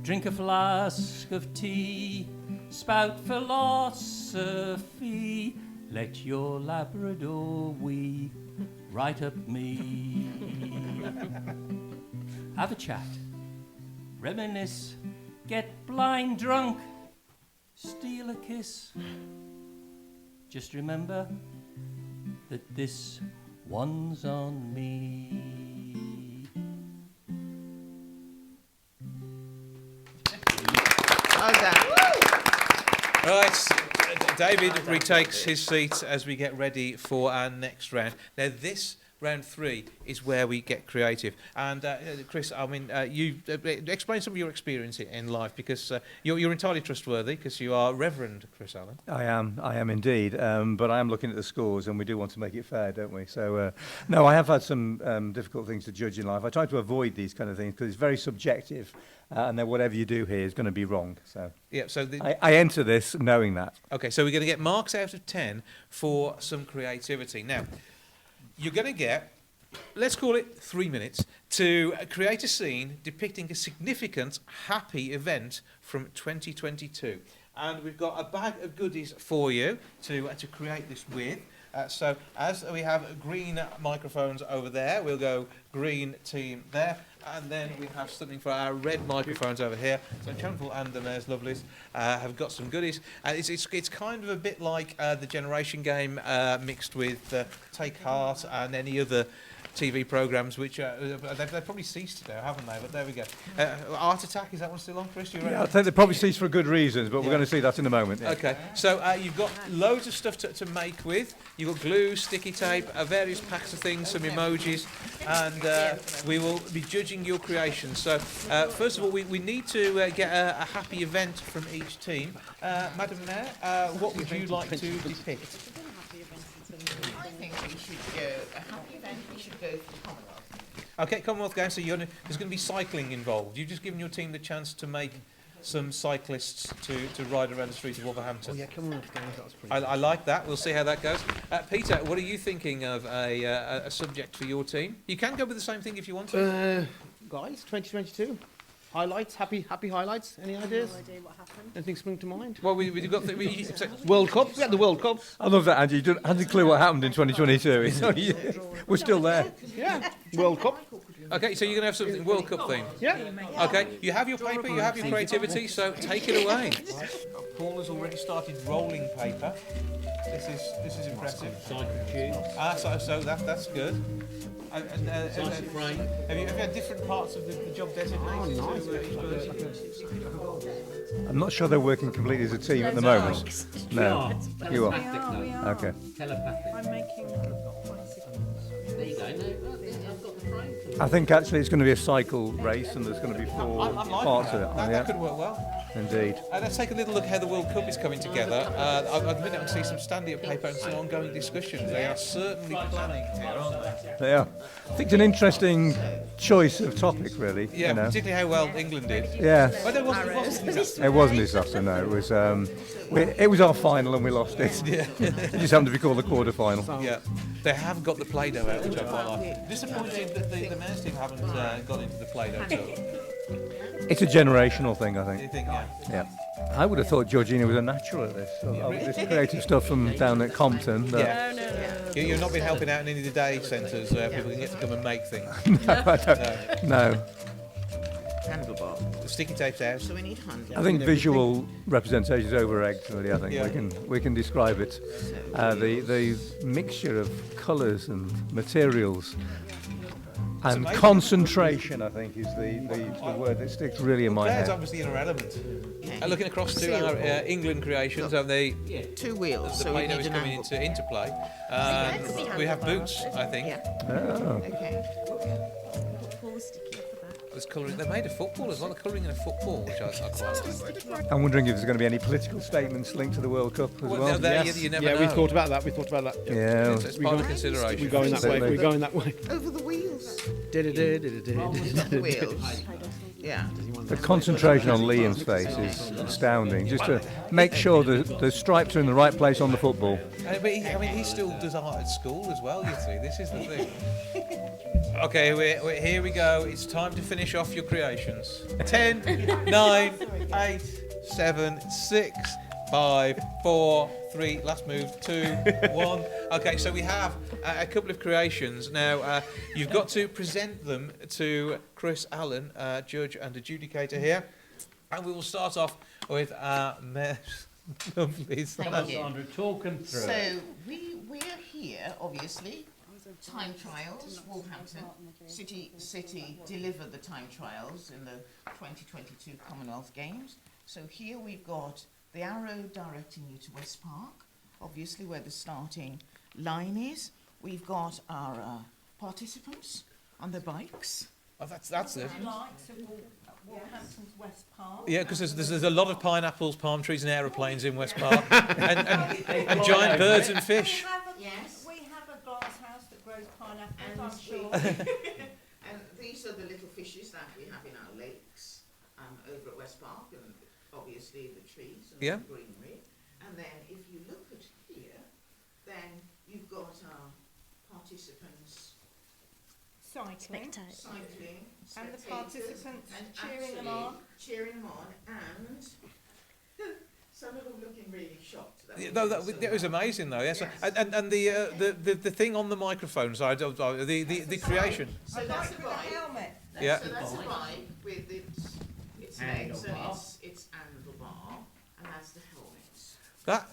Drink a flask of tea, spout philosophy, let your Labrador wee right up me. Have a chat, reminisce, get blind drunk, steal a kiss. Just remember that this one's on me. Well done. Right, David retakes his seat as we get ready for our next round. Now, this round 3 is where we get creative. And Chris, I mean, you explain some of your experience in life, because you're entirely trustworthy, because you are Reverend Chris Allen. I am indeed, but I am looking at the scores, and we do want to make it fair, don't we? So, no, I have had some difficult things to judge in life. I try to avoid these kind of things because it's very subjective, and then whatever you do here is going to be wrong. So, Yeah. So I enter this knowing that. okay, so we're going to get marks out of 10 for some creativity. Now, you're going to get, let's call it 3 minutes, to create a scene depicting a significant, happy event from 2022. And we've got a bag of goodies for you to create this with. So as we have green microphones over there, we'll go green team there. And then we have something for our red microphones over here. So Chandfull and the Mayor's Lovelies have got some goodies. And it's kind of a bit like the Generation game mixed with Take Heart and any other TV programmes, which they've probably ceased now, haven't they? But there we go. Art Attack, is that one still on, Chris? You ready? Yeah, I think they probably ceased for good reasons, but we're going to see that in a moment. Yeah. Okay, so you've got loads of stuff to make with. You've got glue, sticky tape, various packs of things, some emojis, and we will be judging your creations. So first of all, we need to get a happy event from each team. Madam Mayor, what would you like to depict? I think we should go, a happy event, we should go for Commonwealth. Okay, Commonwealth Games, so there's going to be cycling involved. You've just given your team the chance to make some cyclists to ride around the streets of Wolverhampton. Oh yeah, Commonwealth Games, that was pretty I like that. We'll see how that goes. Peter, what are you thinking of a subject for your team? You can go with the same thing if you want to. Guys, 2022. Highlights, happy highlights. Any ideas? No idea what happened. Anything spring to mind? Well, we've got World Cup. We had the World Cup. I love that, Ange. You hadn't a clue what happened in 2022. It's only, we're still there. Yeah, World Cup. Okay, so you're going to have something World Cup theme. Yeah. Okay, you have your paper, you have your creativity, so take it away. Paul has already started rolling paper. This is impressive. So that's good. Frame. Have you had different parts of the job designated to each person? I'm not sure they're working completely as a team at the moment. No, you are. Okay. Telepathic. I'm making There you go. No, I've got the frame. I think actually it's going to be a cycle race, and there's going to be four I'm liking parts of it. that could work well. Indeed. Let's take a little look how the World Cup is coming together. I've been able to see some standing-up paper and some ongoing discussions. They are certainly planning here, aren't they? They are. I think it's an interesting choice of topic, really. Yeah, you know. particularly how well England did. Yeah. Well, it wasn't disaster. It wasn't disaster, no. It was our final and we lost it. Yeah. It just happened to be called the quarter-final. Yeah, they have got the Play-Doh out, which I quite like. Disappointed that the men's team haven't got into the Play-Doh too. It's a generational thing, I Do you think. think, yeah? Yeah. I would have thought Georgina was a natural at this. This creative stuff from down at Compton. But Yeah. You've not been helping out in any of the day centres where people can get to come and make things. no. Handlebar. The sticky tape's out. So we need handle. I think visual representation is over-egged, really, I think. Yeah. We can describe it. The mixture of colours and materials and amazing. concentration, I think, is the word that sticks really in my Claire's head. obviously in her element. Yeah. Looking across to our England creations, and the Two wheels. the So we Play-Doh need is an coming angle. into play. We have boots, I think. Yeah. Oh. Okay. There's colouring. They made a football as well. The colouring in a football, which I quite like. I'm wondering if there's going to be any political statements linked to the World Cup as well. You never know. We thought about that. Yeah. It's part of consideration. We're going that way. Absolutely. We're going that way. Over the wheels. Stop The wheels. Yeah. The concentration on Liam's face is astounding. Just to make sure the stripes are in the right place on the football. But he still does art at school as well, you see. This is the thing. Okay, here we go. It's time to finish off your creations. 10, 9, 8, 7, 6, 5, 4, 3, last move, 2, 1. Okay, so we have a couple of creations. Now, you've got to present them to Chris Allen, judge and adjudicator here. And we will start off with our Mayor's Lovelies. Thank you. Sandra, talk them through. So we're here, obviously. Time trials, Wolverhampton. City delivered the time trials in the 2022 Commonwealth Games. So here we've got the arrow directing you to West Park, obviously where the starting line is. We've got our participants on the bikes. Oh, that's it. Lights of Wolverhampton's West Park. Yeah, because there's a lot of pineapples, palm trees, and aeroplanes in West Park, and giant birds and fish. Yes. We have a glass house that grows pineapples, And I'm sure. and these are the little fishes that we have in our lakes over at West Park, and obviously the trees and Yeah. the greenery. And then if you look at here, then you've got our participants Cycling. cycling, And the spectators, participants and cheering them actually on. cheering them on, and some of them looking really shocked. That Yeah, we no, didn't that sort was of- amazing though. Yes, Yes. and the thing on the microphone side, the creation. So I that's like a with the bike. helmet. Yeah. So that's a bike with its legs and its handlebar, and that's the helmet.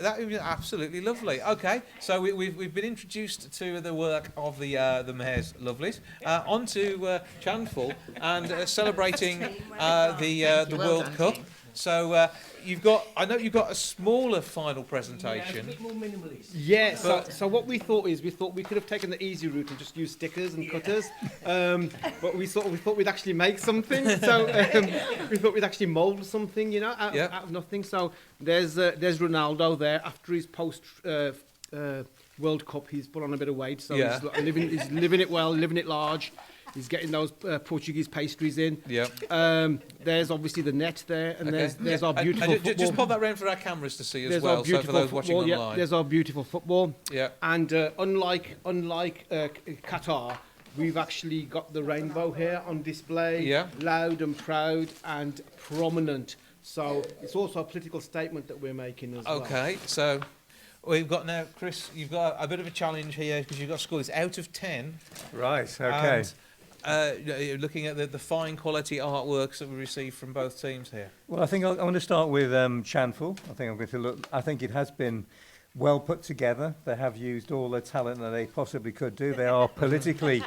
That was absolutely lovely. Okay, so we've been introduced to the work of the Mayor's Lovelies. On to Chandfull and celebrating the World done, Cup. team. So I know you've got a smaller final Yeah, presentation. a bit more minimalist. Yeah, so what we thought we could have taken the easy route and just used stickers and cutters, but we thought we'd actually make something. So we thought we'd actually mould something, you know, out of nothing. So there's Ronaldo there after his post World Cup. He's put on a bit of weight, so Yeah. he's living it well, living it large. He's getting those Portuguese pastries in. Yeah. There's obviously the net there, and Okay. there's our beautiful And football. just pop that round for our cameras to see as There's well. our So beautiful for those watching football, online. there's our beautiful football. Yeah. And unlike Qatar, we've actually got the rainbow here on display, Yeah. loud and proud and prominent. So it's also a political statement that we're making as well. Okay, so we've got now, Chris, you've got a bit of a challenge here because you've got scores out of 10. Right, okay. And, looking at the fine quality artworks that we received from both teams here. Well, I think I want to start with Chandfull. I think it has been well put together. They have used all the talent that they possibly could do. They are politically,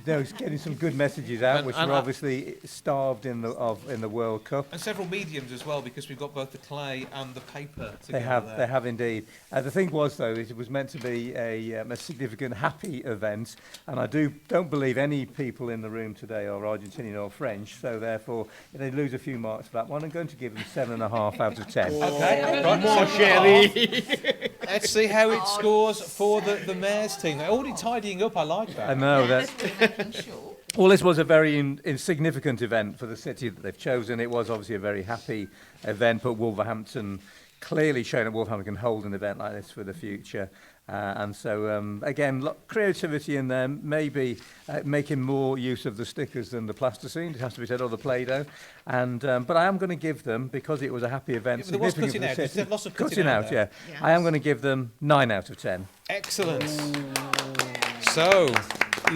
getting some good messages out, And- which and are I- obviously starved in the World Cup. And several mediums as well, because we've got both the clay and the paper together there. They have indeed. The thing was, though, is it was meant to be a significant, happy event, and I don't believe any people in the room today are Argentinian or French, so therefore they lose a few marks for that one. I'm going to give them 7.5 out of 10. Okay, right, More so Sherry. let's see how it scores for the Mayor's team. They're already tidying up, I like that. I know that. Making sure. Well, this was a very insignificant event for the city that they've chosen. It was obviously a very happy event, but Wolverhampton clearly shown that Wolverhampton can hold an event like this for the future. And so, again, creativity in there, maybe making more use of the stickers than the plasticine, it has to be said, or the Play-Doh. But I am going to give them, because it was a happy event, Yeah, but there was significant cutting for the out. city. There's lots of Cutting out, there. yeah. I am going to give them 9 out of 10. Excellent. So,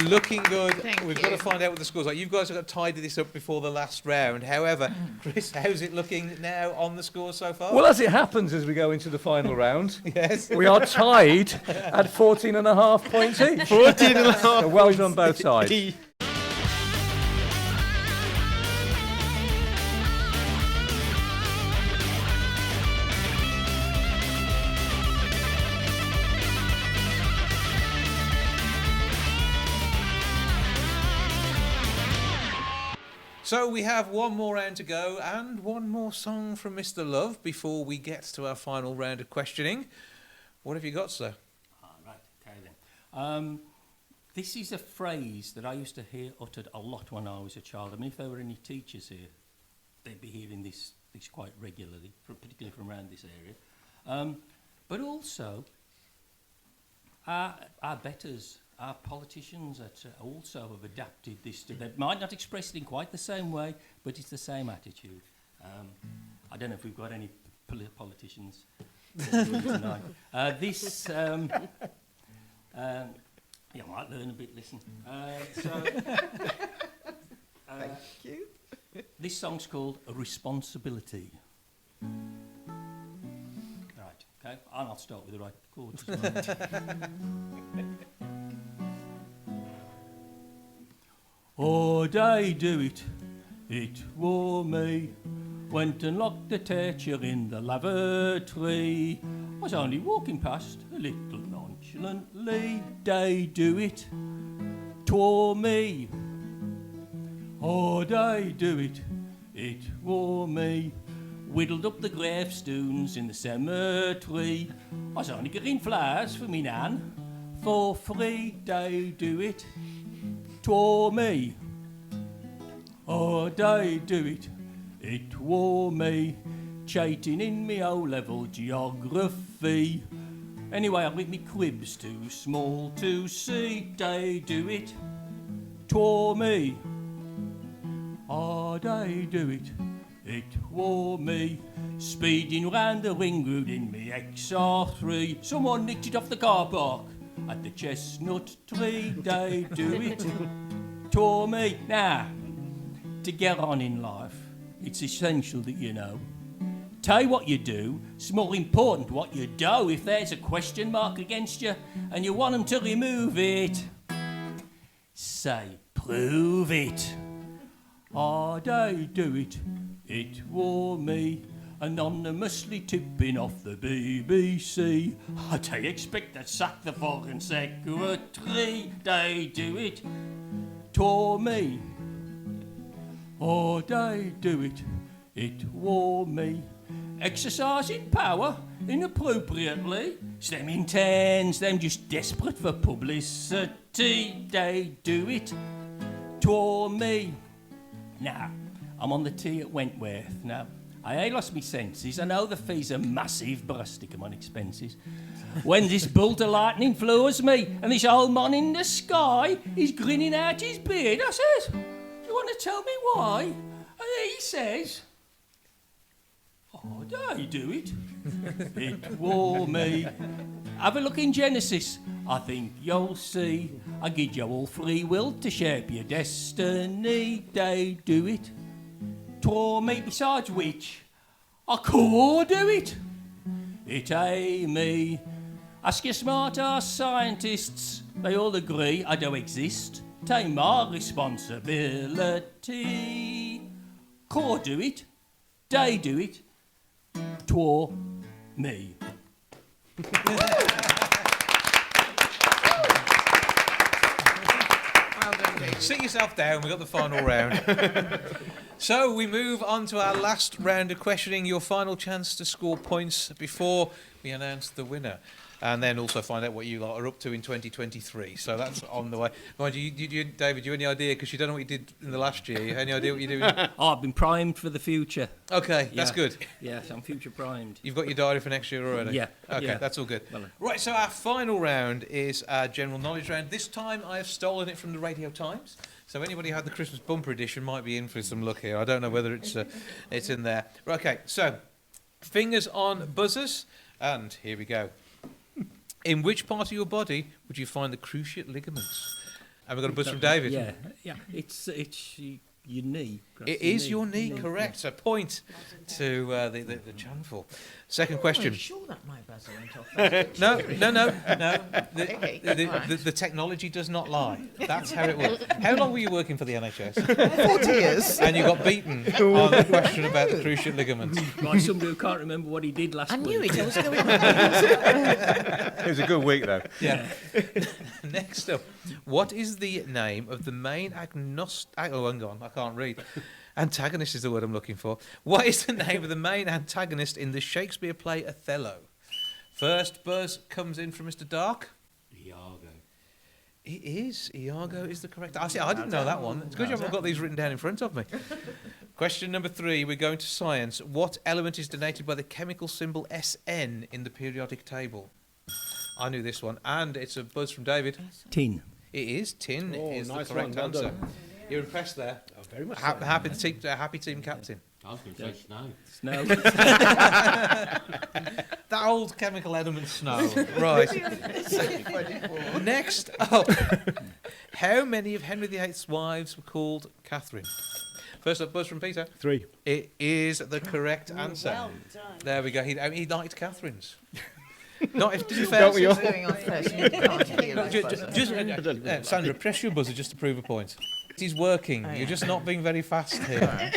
looking good. Thank We've you. got to find out what the scores are. You guys have got to tidy this up before the last round. However, Chris, how's it looking now on the score so far? Well, as it happens as we go into the final round, yes. we are tied at 14.5 points each. 14.5 so well done both sides. So we have one more round to go and one more song from Mr. Love before we get to our final round of questioning. What have you got, sir? Right, okay then. This is a phrase that I used to hear uttered a lot when I was a child. I mean, if there were any teachers here, they'd be hearing this quite regularly, particularly from around this area. But also, our betters, our politicians also have adapted this to they might not express it in quite the same way, but it's the same attitude. I don't know if we've got any politicians tonight. Yeah, I might learn a bit, listen. Thank you. This song's called A Responsibility. Right, okay, and I'll start with the right chords as well. Oh, they do it, it wore me. Went and locked the teacher in the lavatory. Was only walking past a little nonchalantly. They do it, tore me. Oh, they do it, it wore me. Whittled up the gravestones in the cemetery. I was only getting flowers for me nan. For free, they do it, tore me. Oh, they do it, it wore me. Cheating in me O-level geography. Anyway, I think me crib's too small to see. They do it, tore me. Oh, they do it, it wore me. Speeding round the ring road in me XR3. Someone nicked it off the car park at the chestnut tree. They do it, tore me. Now, to get on in life, it's essential that you know. Tell you what you do, it's more important what you do. If there's a question mark against you and you want them to remove it, say, prove it. Oh, they do it, it wore me. Anonymously tipping off the BBC. Oh, they expect to sack the foreign secretary. They do it, tore me. Oh, they do it, it wore me. Exercising power inappropriately. It's them interns, them just desperate for publicity. They do it, tore me. Now, I'm on the tee at Wentworth. Now, I ain't lost me senses. I know the fees are massive, but I stick 'em on expenses. When this bolt of lightning floors me, and this old man in the sky is grinning out his beard, I says, "You want to tell me why?" And he says, "Oh, they do it. It wore me." Have a look in Genesis. I think you'll see. I give you all free will to shape your destiny. They do it, tore me. Besides which, I could do it. It ain't me. Ask your smart-ass scientists. They all agree I do exist. Take my responsibility. Could do it. They do it. Tore me. Sit yourself down, we've got the final round. So we move on to our last round of questioning, your final chance to score points before we announce the winner. And then also find out what you lot are up to in 2023. So that's on the way. Mind you, David, do you have any idea? Because you don't know what you did in the last year. You have any idea what you're doing? Oh, I've been primed for the future. Okay, that's good. Yes, I'm future primed. You've got your diary for next year already? Yeah. Okay, yeah. that's all good. Well, Right, so our final round is our general knowledge round. This time I have stolen it from the Radio Times. So anybody who had the Christmas bumper edition might be in for some luck here. I don't know whether it's in there. Okay, so fingers on buzzers, and here we go. In which part of your body would you find the cruciate ligaments? Have we got a buzz from David? Yeah. It's your knee. It is your knee, correct. So point to the Chandfull. Second question. I'm sure that my buzzer went off. No. The technology does not lie. That's how it works. How long were you working for the NHS? 40 years. And you got beaten on the question about the cruciate ligaments. By somebody who can't remember what he did last week. I knew it. I was going It was a good week, though. Yeah. Next up, what is the name of the main Oh, hang on, I can't read. Antagonist is the word I'm looking for. What is the name of the main antagonist in the Shakespeare play Othello? First buzz comes in from Mr. Darke. Iago. It is. Iago is the correct answer. I didn't know that one. It's good job I've got these written down in front of me. Question number 3, we're going to science. What element is denoted by the chemical symbol SN in the periodic table? I knew this one. And it's a buzz from David. Tin. It is. Tin is nice the correct one, well answer. done. You're impressed there. Oh, very much. Happy team captain. I was going to say snow. Snow. That old chemical element snow. Right. Next up. How many of Henry VIII's wives were called Catherine? First up, buzz from Peter. 3. It is the correct answer. Well done. There we go. He liked Catherine's. Not if, to be Don't fair, we all? Going on first, you can't hear us, just, Sandra, press your buzzer just to prove a point. He's working. Oh, yeah. You're just not being very fast here.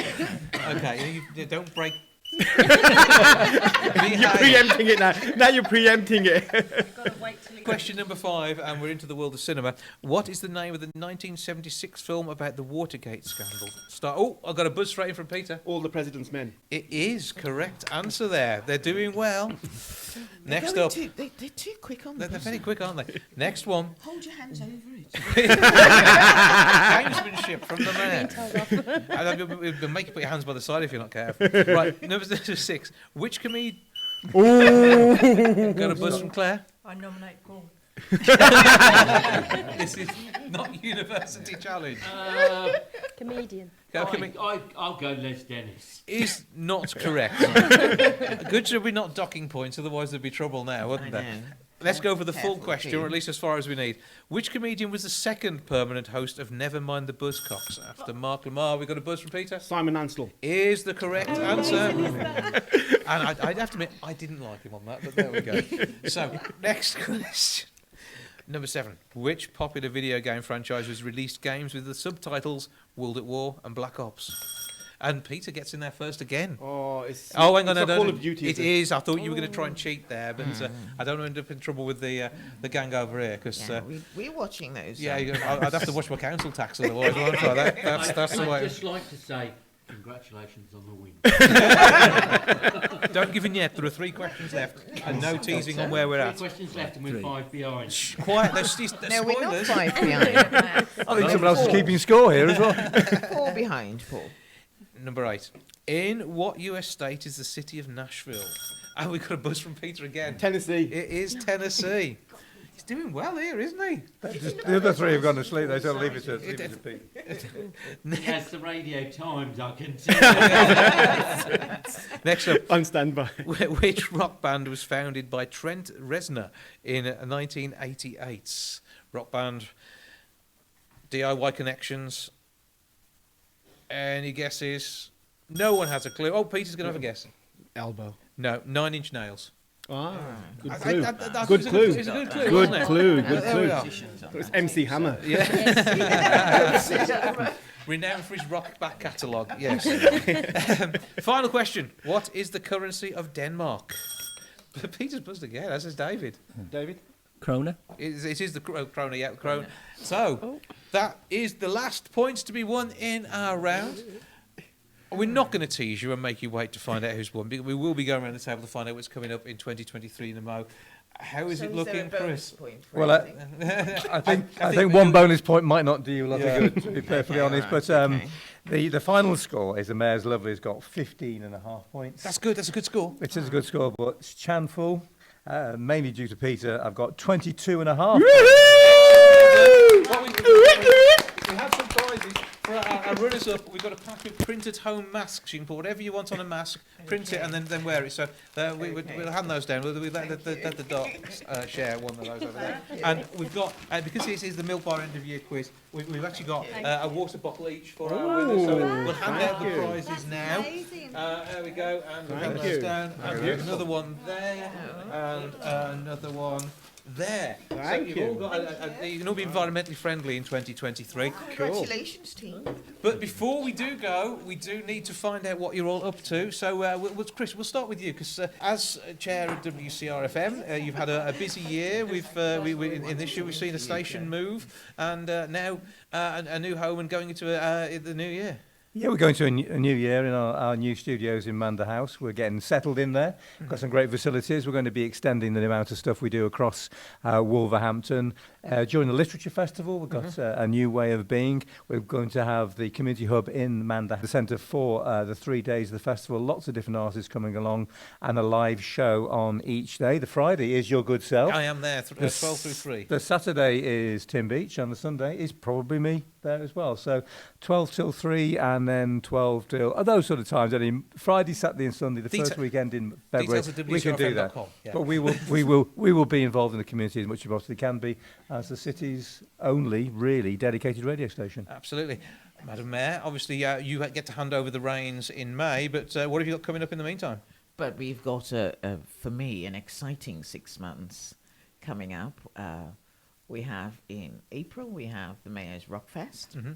Okay, you don't break. You're preempting it now. Now you're preempting it. You've got to wait till you Question number 5, and we're into the world of cinema. What is the name of the 1976 film about the Watergate scandal? I got a buzz straight in from Peter. All the President's Men. It is correct answer there. They're doing well. Next up. They're too quick on the They're very quick, aren't they? Next one. Hold your hands over it. Gamesmanship from the man. We'll make you put your hands by the side if you're not careful. Right, number 6. Which comedian... Got a buzz from Claire? I nominate Paul. This is not University Challenge. Comedian. I'll go Les Dennis. Is not correct. Good job we're not docking points, otherwise there'd be trouble now, wouldn't there? Let's go for the full Careful, question, Jim. or at least as far as we need. Which comedian was the second permanent host of Never Mind the Buzzcocks after Mark Lamar? We got a buzz from Peter? Simon Ansell. Is the correct answer. And I'd have to admit, I didn't like him on that, but there we go. So, next question. Number 7. Which popular video game franchise has released games with the subtitles World at War and Black Ops? And Peter gets in there first again. It's Hang on, it's no, Call of Duty. It is. I thought you were going to try and cheat there, but I don't want to end up in trouble with the gang over here because We're watching those. I'd have to watch my council tax otherwise. Won't I? That's the I'd way. just like to say congratulations on the win. Don't give in yet. There are 3 questions left, and no teasing on where we're 3 at. questions left and we're 5 behind. Quiet. There's No, we're not spoilers. 5 behind. I think someone else is keeping score here as well. 4 behind, Paul. Number 8. In what US state is the city of Nashville? And we got a buzz from Peter again. Tennessee. It is Tennessee. He's doing well here, isn't he? The other 3 have gone to sleep. They don't leave it to Pete. As the Radio Times, I can tell. Next up. On standby. Which rock band was founded by Trent Reznor in 1988? Rock band, DIY connections. Any guesses? No one has a clue. Oh, Peter's going to have a guess. Elbow. No, 9 Inch Nails. Good clue. Good clue. It's a good clue. Good wasn't it? clue. Good There we clue. are. It's MC Hammer. Renowned for his rock back catalogue, yes. Final question. What is the currency of Denmark? Peter's buzzed again, as is David. David? Krona. It is the krona, yeah, krona. So, that is the last points to be won in our round. We're not going to tease you and make you wait to find out who's won, because we will be going around the table to find out what's coming up in 2023 in the Mo. How is it looking, Chris? Well, I think one bonus point might not do you a lot of good, to be perfectly honest. But the final score is the Mayor's Lovelies got 15.5 points. That's good. That's a good score. It is a good score, but Chandfull, mainly due to Peter, I've got 22.5. We have some prizes. For our runners-up, we've got a pack of printed home masks. You can put whatever you want on a mask, print it, and then wear it. So we'll hand those down. We'll let the docs share one of those over there. And we've got, because this is the Milk Bar end of year quiz, we've actually got a water bottle each for our winners. So we'll hand out the prizes now. There we go. And we'll hand those down. And another one there. And another one there. Thank you. All got you can all be environmentally friendly in 2023. Congratulations, team. But before we do go, we do need to find out what you're all up to. So, Chris, we'll start with you, because as chair of WCRFM, you've had a busy year. In this year we've seen a station move, and now a new home and going into the new year. Yeah, we're going to a new year in our new studios in Manda House. We're getting settled in there. Got some great facilities. We're going to be extending the amount of stuff we do across Wolverhampton. During the Literature Festival, we've got a new way of being. We're going to have the community hub in Manda, the centre for the 3 days of the festival. Lots of different artists coming along, and a live show on each day. The Friday is Your Good Self. I am there, 12 through 3. The Saturday is Tim Beach, and the Sunday is probably me there as well. So 12 till 3, and then 12 till those sort of times. Only Friday, Saturday, and Sunday, the first weekend in February. We can do that. Yeah. But we will be involved in the community as much as we possibly can be, as the city's only really dedicated radio station. Absolutely. Madam Mayor, obviously you get to hand over the reins in May, but what have you got coming up in the meantime? But we've got, for me, an exciting 6 months coming up. We have in April, we have the Mayor's Rockfest,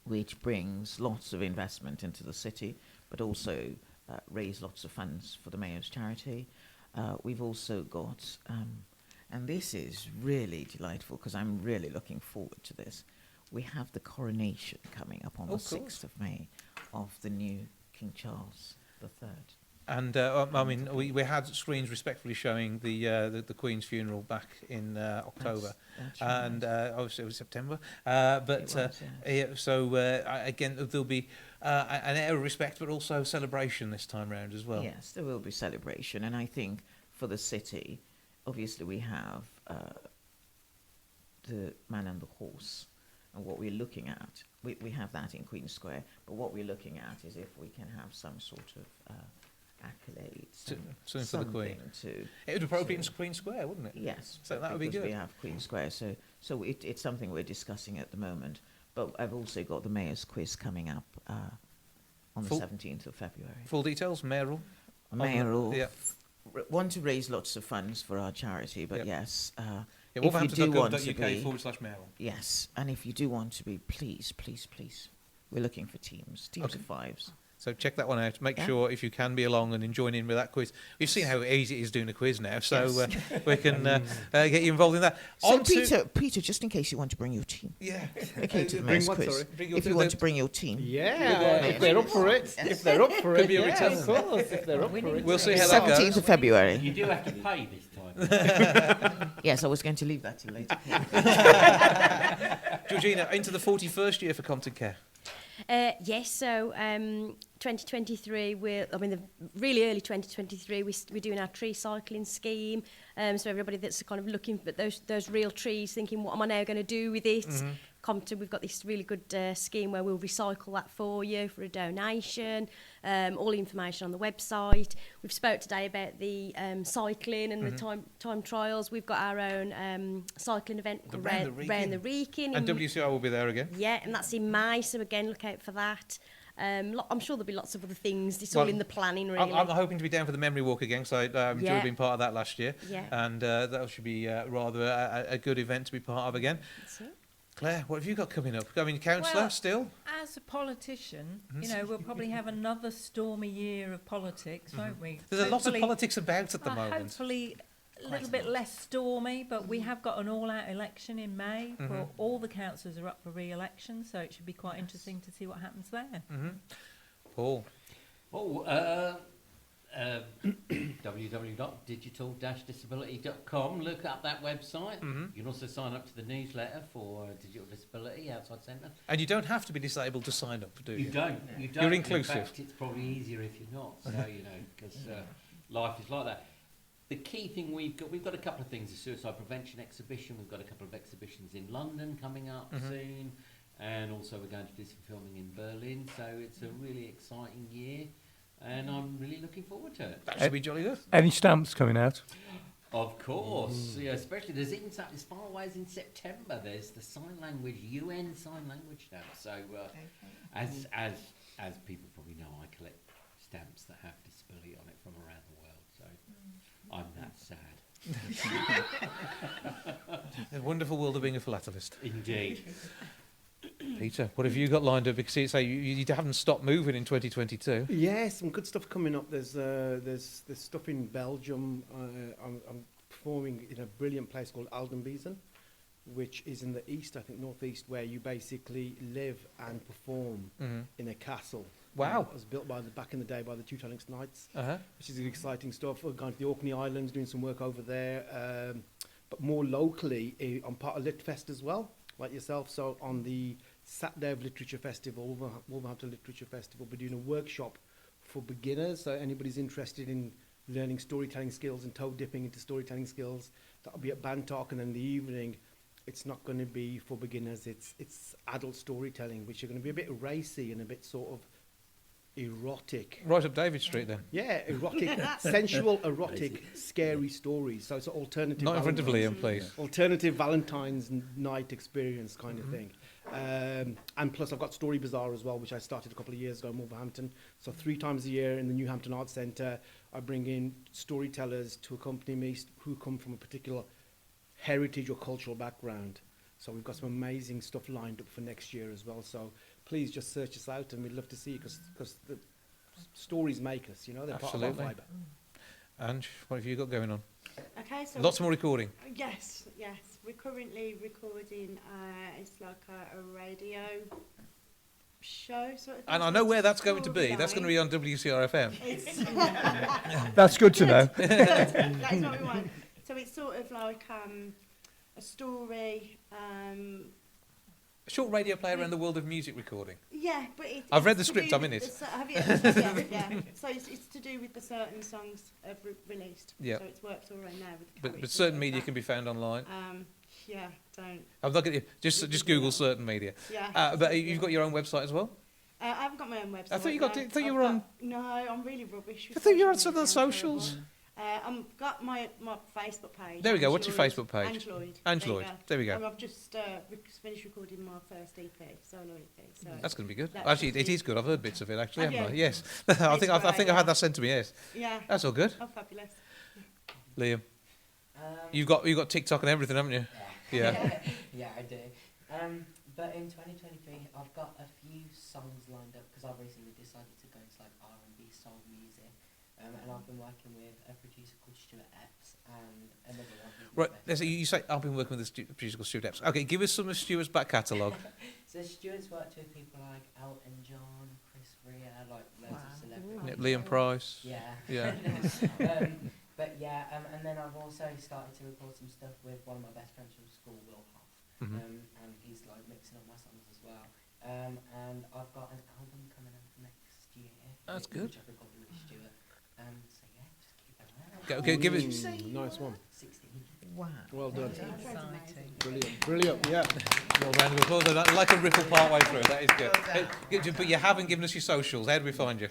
which brings lots of investment into the city, but also raise lots of funds for the Mayor's charity. We've also got, and this is really delightful because I'm really looking forward to this, we have the coronation coming up on the 6th of May of the new King Charles III. And I mean, we had screens respectfully showing the Queen's funeral back in October, That's and right. obviously it was September. But again, there'll be an air of respect, but also celebration this time round as well. Yes, there will be celebration, and I think for the city, obviously we have the Man and the Horse, and what we're looking at, we have that in Queen Square, but what we're looking at is if we can have some sort of accolades, something for the Queen. It would probably be in Queen Square, wouldn't it? Yes, so that would be good. We have Queen Square, so it's something we're discussing at the moment. But I've also got the Mayor's Quiz coming up on the 17th of February. Full details, Mayoral. Mayoral. Want to raise lots of funds for our charity, but yes. If you do want to be, /Mayoral. Yes, and if you do want to be, please, we're looking for teams of 5s. So check that one out. Make sure if you can be along and join in with that quiz. We've seen how easy it is doing a quiz now, so we can get you involved in that. So Peter, just in case you want to bring your team. Yeah. Okay, to the Mayor's Quiz. If you want to bring your team. Yeah, if they're up for it. If they're up for it. Could be a return. Of course, if they're up for it. We'll see how that goes. 17th of February. You do have to pay this time. Yes, I was going to leave that till later. Georgina, into the 41st year for Compton Care. Yes, so 2023, the really early 2023, we're doing our tree cycling scheme. So everybody that's kind of looking at those real trees, thinking, what am I now going to do with it? Compton, we've got this really good scheme where we'll recycle that for you for a donation. All the information on the website. We've spoke today about the cycling and the time trials. We've got our own cycling event called Round the Wrekin. And WCR will be there again. Yeah, and that's in May, so again, look out for that. I'm sure there'll be lots of other things. It's all in the planning, really. I'm hoping to be down for the memory walk again, so I enjoyed being part of that last year. Yeah. And that should be rather a good event to be part of again. That's it. Claire, what have you got coming up? I mean, councillor still? As a politician, we'll probably have another stormy year of politics, won't we? There's a lot of politics about at the moment. Hopefully a little bit less stormy, but we have got an all-out election in May where all the councillors are up for re-election, so it should be quite interesting to see what happens there. Paul? www.digital-disability.com. Look up that website. You can also sign up to the newsletter for Digital Disability Outside Centre. And you don't have to be disabled to sign up, do you? You don't. You're inclusive. In fact, it's probably easier if you're not. So because life is like that. The key thing we've got a couple of things: a suicide prevention exhibition. We've got a couple of exhibitions in London coming up soon, and also we're going to do some filming in Berlin. So it's a really exciting year. And I'm really looking forward to it. That should be jolly good. Any stamps coming out? Of course, especially there's even as far away as in September. There's the UN sign language stamp. So as people probably know, I collect stamps that have disability on it from around the world. So I'm that sad. The wonderful world of being a philatelist. Indeed. Peter, what have you got lined up? Because you haven't stopped moving in 2022. Yeah, some good stuff coming up. There's stuff in Belgium. I'm performing in a brilliant place called Aldenbiezen, which is in the east, I think northeast, where you basically live and perform in a castle. Wow. It was built back in the day by the Teutonic Knights, which is exciting stuff. We're going to the Orkney Islands, doing some work over there. But more locally, I'm part of Litfest as well, like yourself. So on the Saturday of Literature Festival, Wolverhampton Literature Festival, we're doing a workshop for beginners. So anybody's interested in learning storytelling skills and toe dipping into storytelling skills, that'll be at Bantark. And then in the evening, it's not going to be for beginners. It's adult storytelling, which are going to be a bit racy and a bit sort of erotic. Right up David Street then. Yeah, erotic, sensual, erotic, scary stories. So it's an alternative. Not in front of Liam, please. Alternative Valentine's night experience kind of thing. And plus I've got Story Bazaar as well, which I started a couple of years ago in Wolverhampton. So 3 times a year in the New Hampton Arts Centre, I bring in storytellers to accompany me who come from a particular heritage or cultural background. So we've got some amazing stuff lined up for next year as well. So please just search us out, and we'd love to see you, because the stories make us, you know, they're part of our fibre. Ange, what have you got going on? Okay, so Lots more recording. Yes. We're currently recording. It's like a radio show sort of thing. And I know where that's going to be. That's going to be on WCRFM. That's good to know. That is what we want. So it's sort of like a story. A short radio play around the world of music recording. Yeah, but I've read the script, I'm in it. Have you? Yeah. So it's to do with the certain songs released. Yeah. So it's worked all around there with the But certain media can be found online. Yeah, don't. I'm not going to just Google certain media. Yeah. But you've got your own website as well. I haven't got my own website. I thought you no. thought you were on. No, I'm really rubbish. I thought you were on some of the socials. I've got my Facebook page. There we go. Ange What's your Lloyd. Facebook page? Ange Lloyd. Ange Lloyd. There we go. I've just finished recording my first EP, solo EP. So That's going to be good. that's Actually, just it is good. I've heard bits of it actually, Have haven't I? you? Yes. I think I've great, had that sent to me. Yes. Yeah. That's all good. Oh, fabulous. Liam, you've got TikTok and everything, haven't you? Yeah. Yeah, I do. But in 2023, I've got a few songs lined up because I've recently decided to go into like R&B soul music. And I've been working with a producer called Stuart Epps and another one. Right. So you say I've been working with a producer called Stuart Epps. Okay, give us some of Stuart's back catalogue. So Stuart's worked with people like Elton John, Chris Rea, like loads of celebrities. Yeah, Liam Price. Yeah. Yeah. But yeah, and then I've also started to record some stuff with one of my best friends from school, Will Hoff. Mhm. And he's like mixing up my songs as well. And I've got an album coming out next year. That's good. Which I've recorded with Stuart. So yeah, just keep an eye out. Okay, give us. Nice one. 16. Wow. Well done. Exciting. Brilliant, yeah. Well, round of applause. I like a ripple part way through. That is good. But you haven't given us your socials. How do we find you?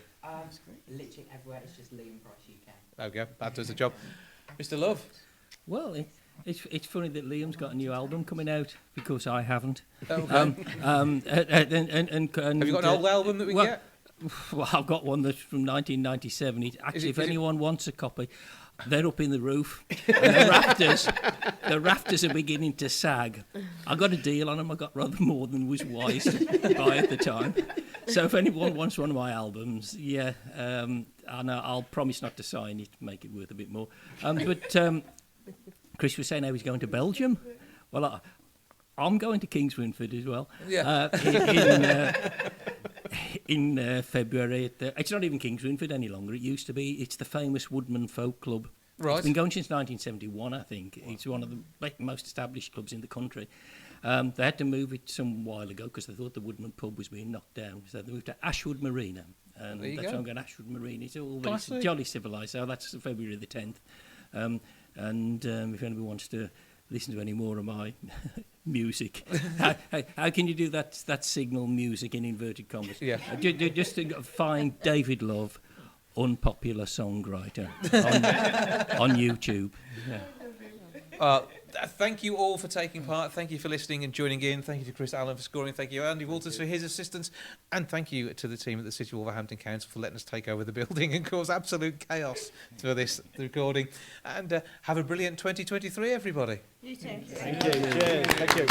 Literally everywhere. It's just Liam Price UK. There we go. That does the job. Mr. Love. Well, it's funny that Liam's got a new album coming out because I haven't. Okay. And Have you got an old album that we can get? Well, I've got one that's from 1997. If anyone wants a copy, they're up in the roof. And the rafters are beginning to sag. I got a deal on them. I got rather more than was wise to buy at the time. So if anyone wants one of my albums, yeah, and I'll promise not to sign it, make it worth a bit more. But Chris was saying how he's going to Belgium. Well, I'm going to Kingswinford as well. Yeah. In February. It's not even Kingswinford any longer. It used to be. It's the famous Woodman Folk Club. Right. It's been going since 1971, I think. It's one of the most established clubs in the country. They had to move it some while ago because they thought the Woodman pub was being knocked down. So they moved to Ashwood Marina. And There you that's go. why I'm going to Ashwood Marina. It's all Classic. very jolly civilised. So that's February the 10th. If anyone wants to listen to any more of my music, how can you do that signal music in inverted commas? Yeah. Just to find David Love, unpopular songwriter, on YouTube. Yeah. Thank you all for taking part. Thank you for listening and joining in. Thank you to Chris Allen for scoring. Thank you, Andy Walters, for his assistance. And thank you to the team at the City of Wolverhampton Council for letting us take over the building and cause absolute chaos for this recording. And have a brilliant 2023, everybody. You too. Thank you. Cheers. Thank you.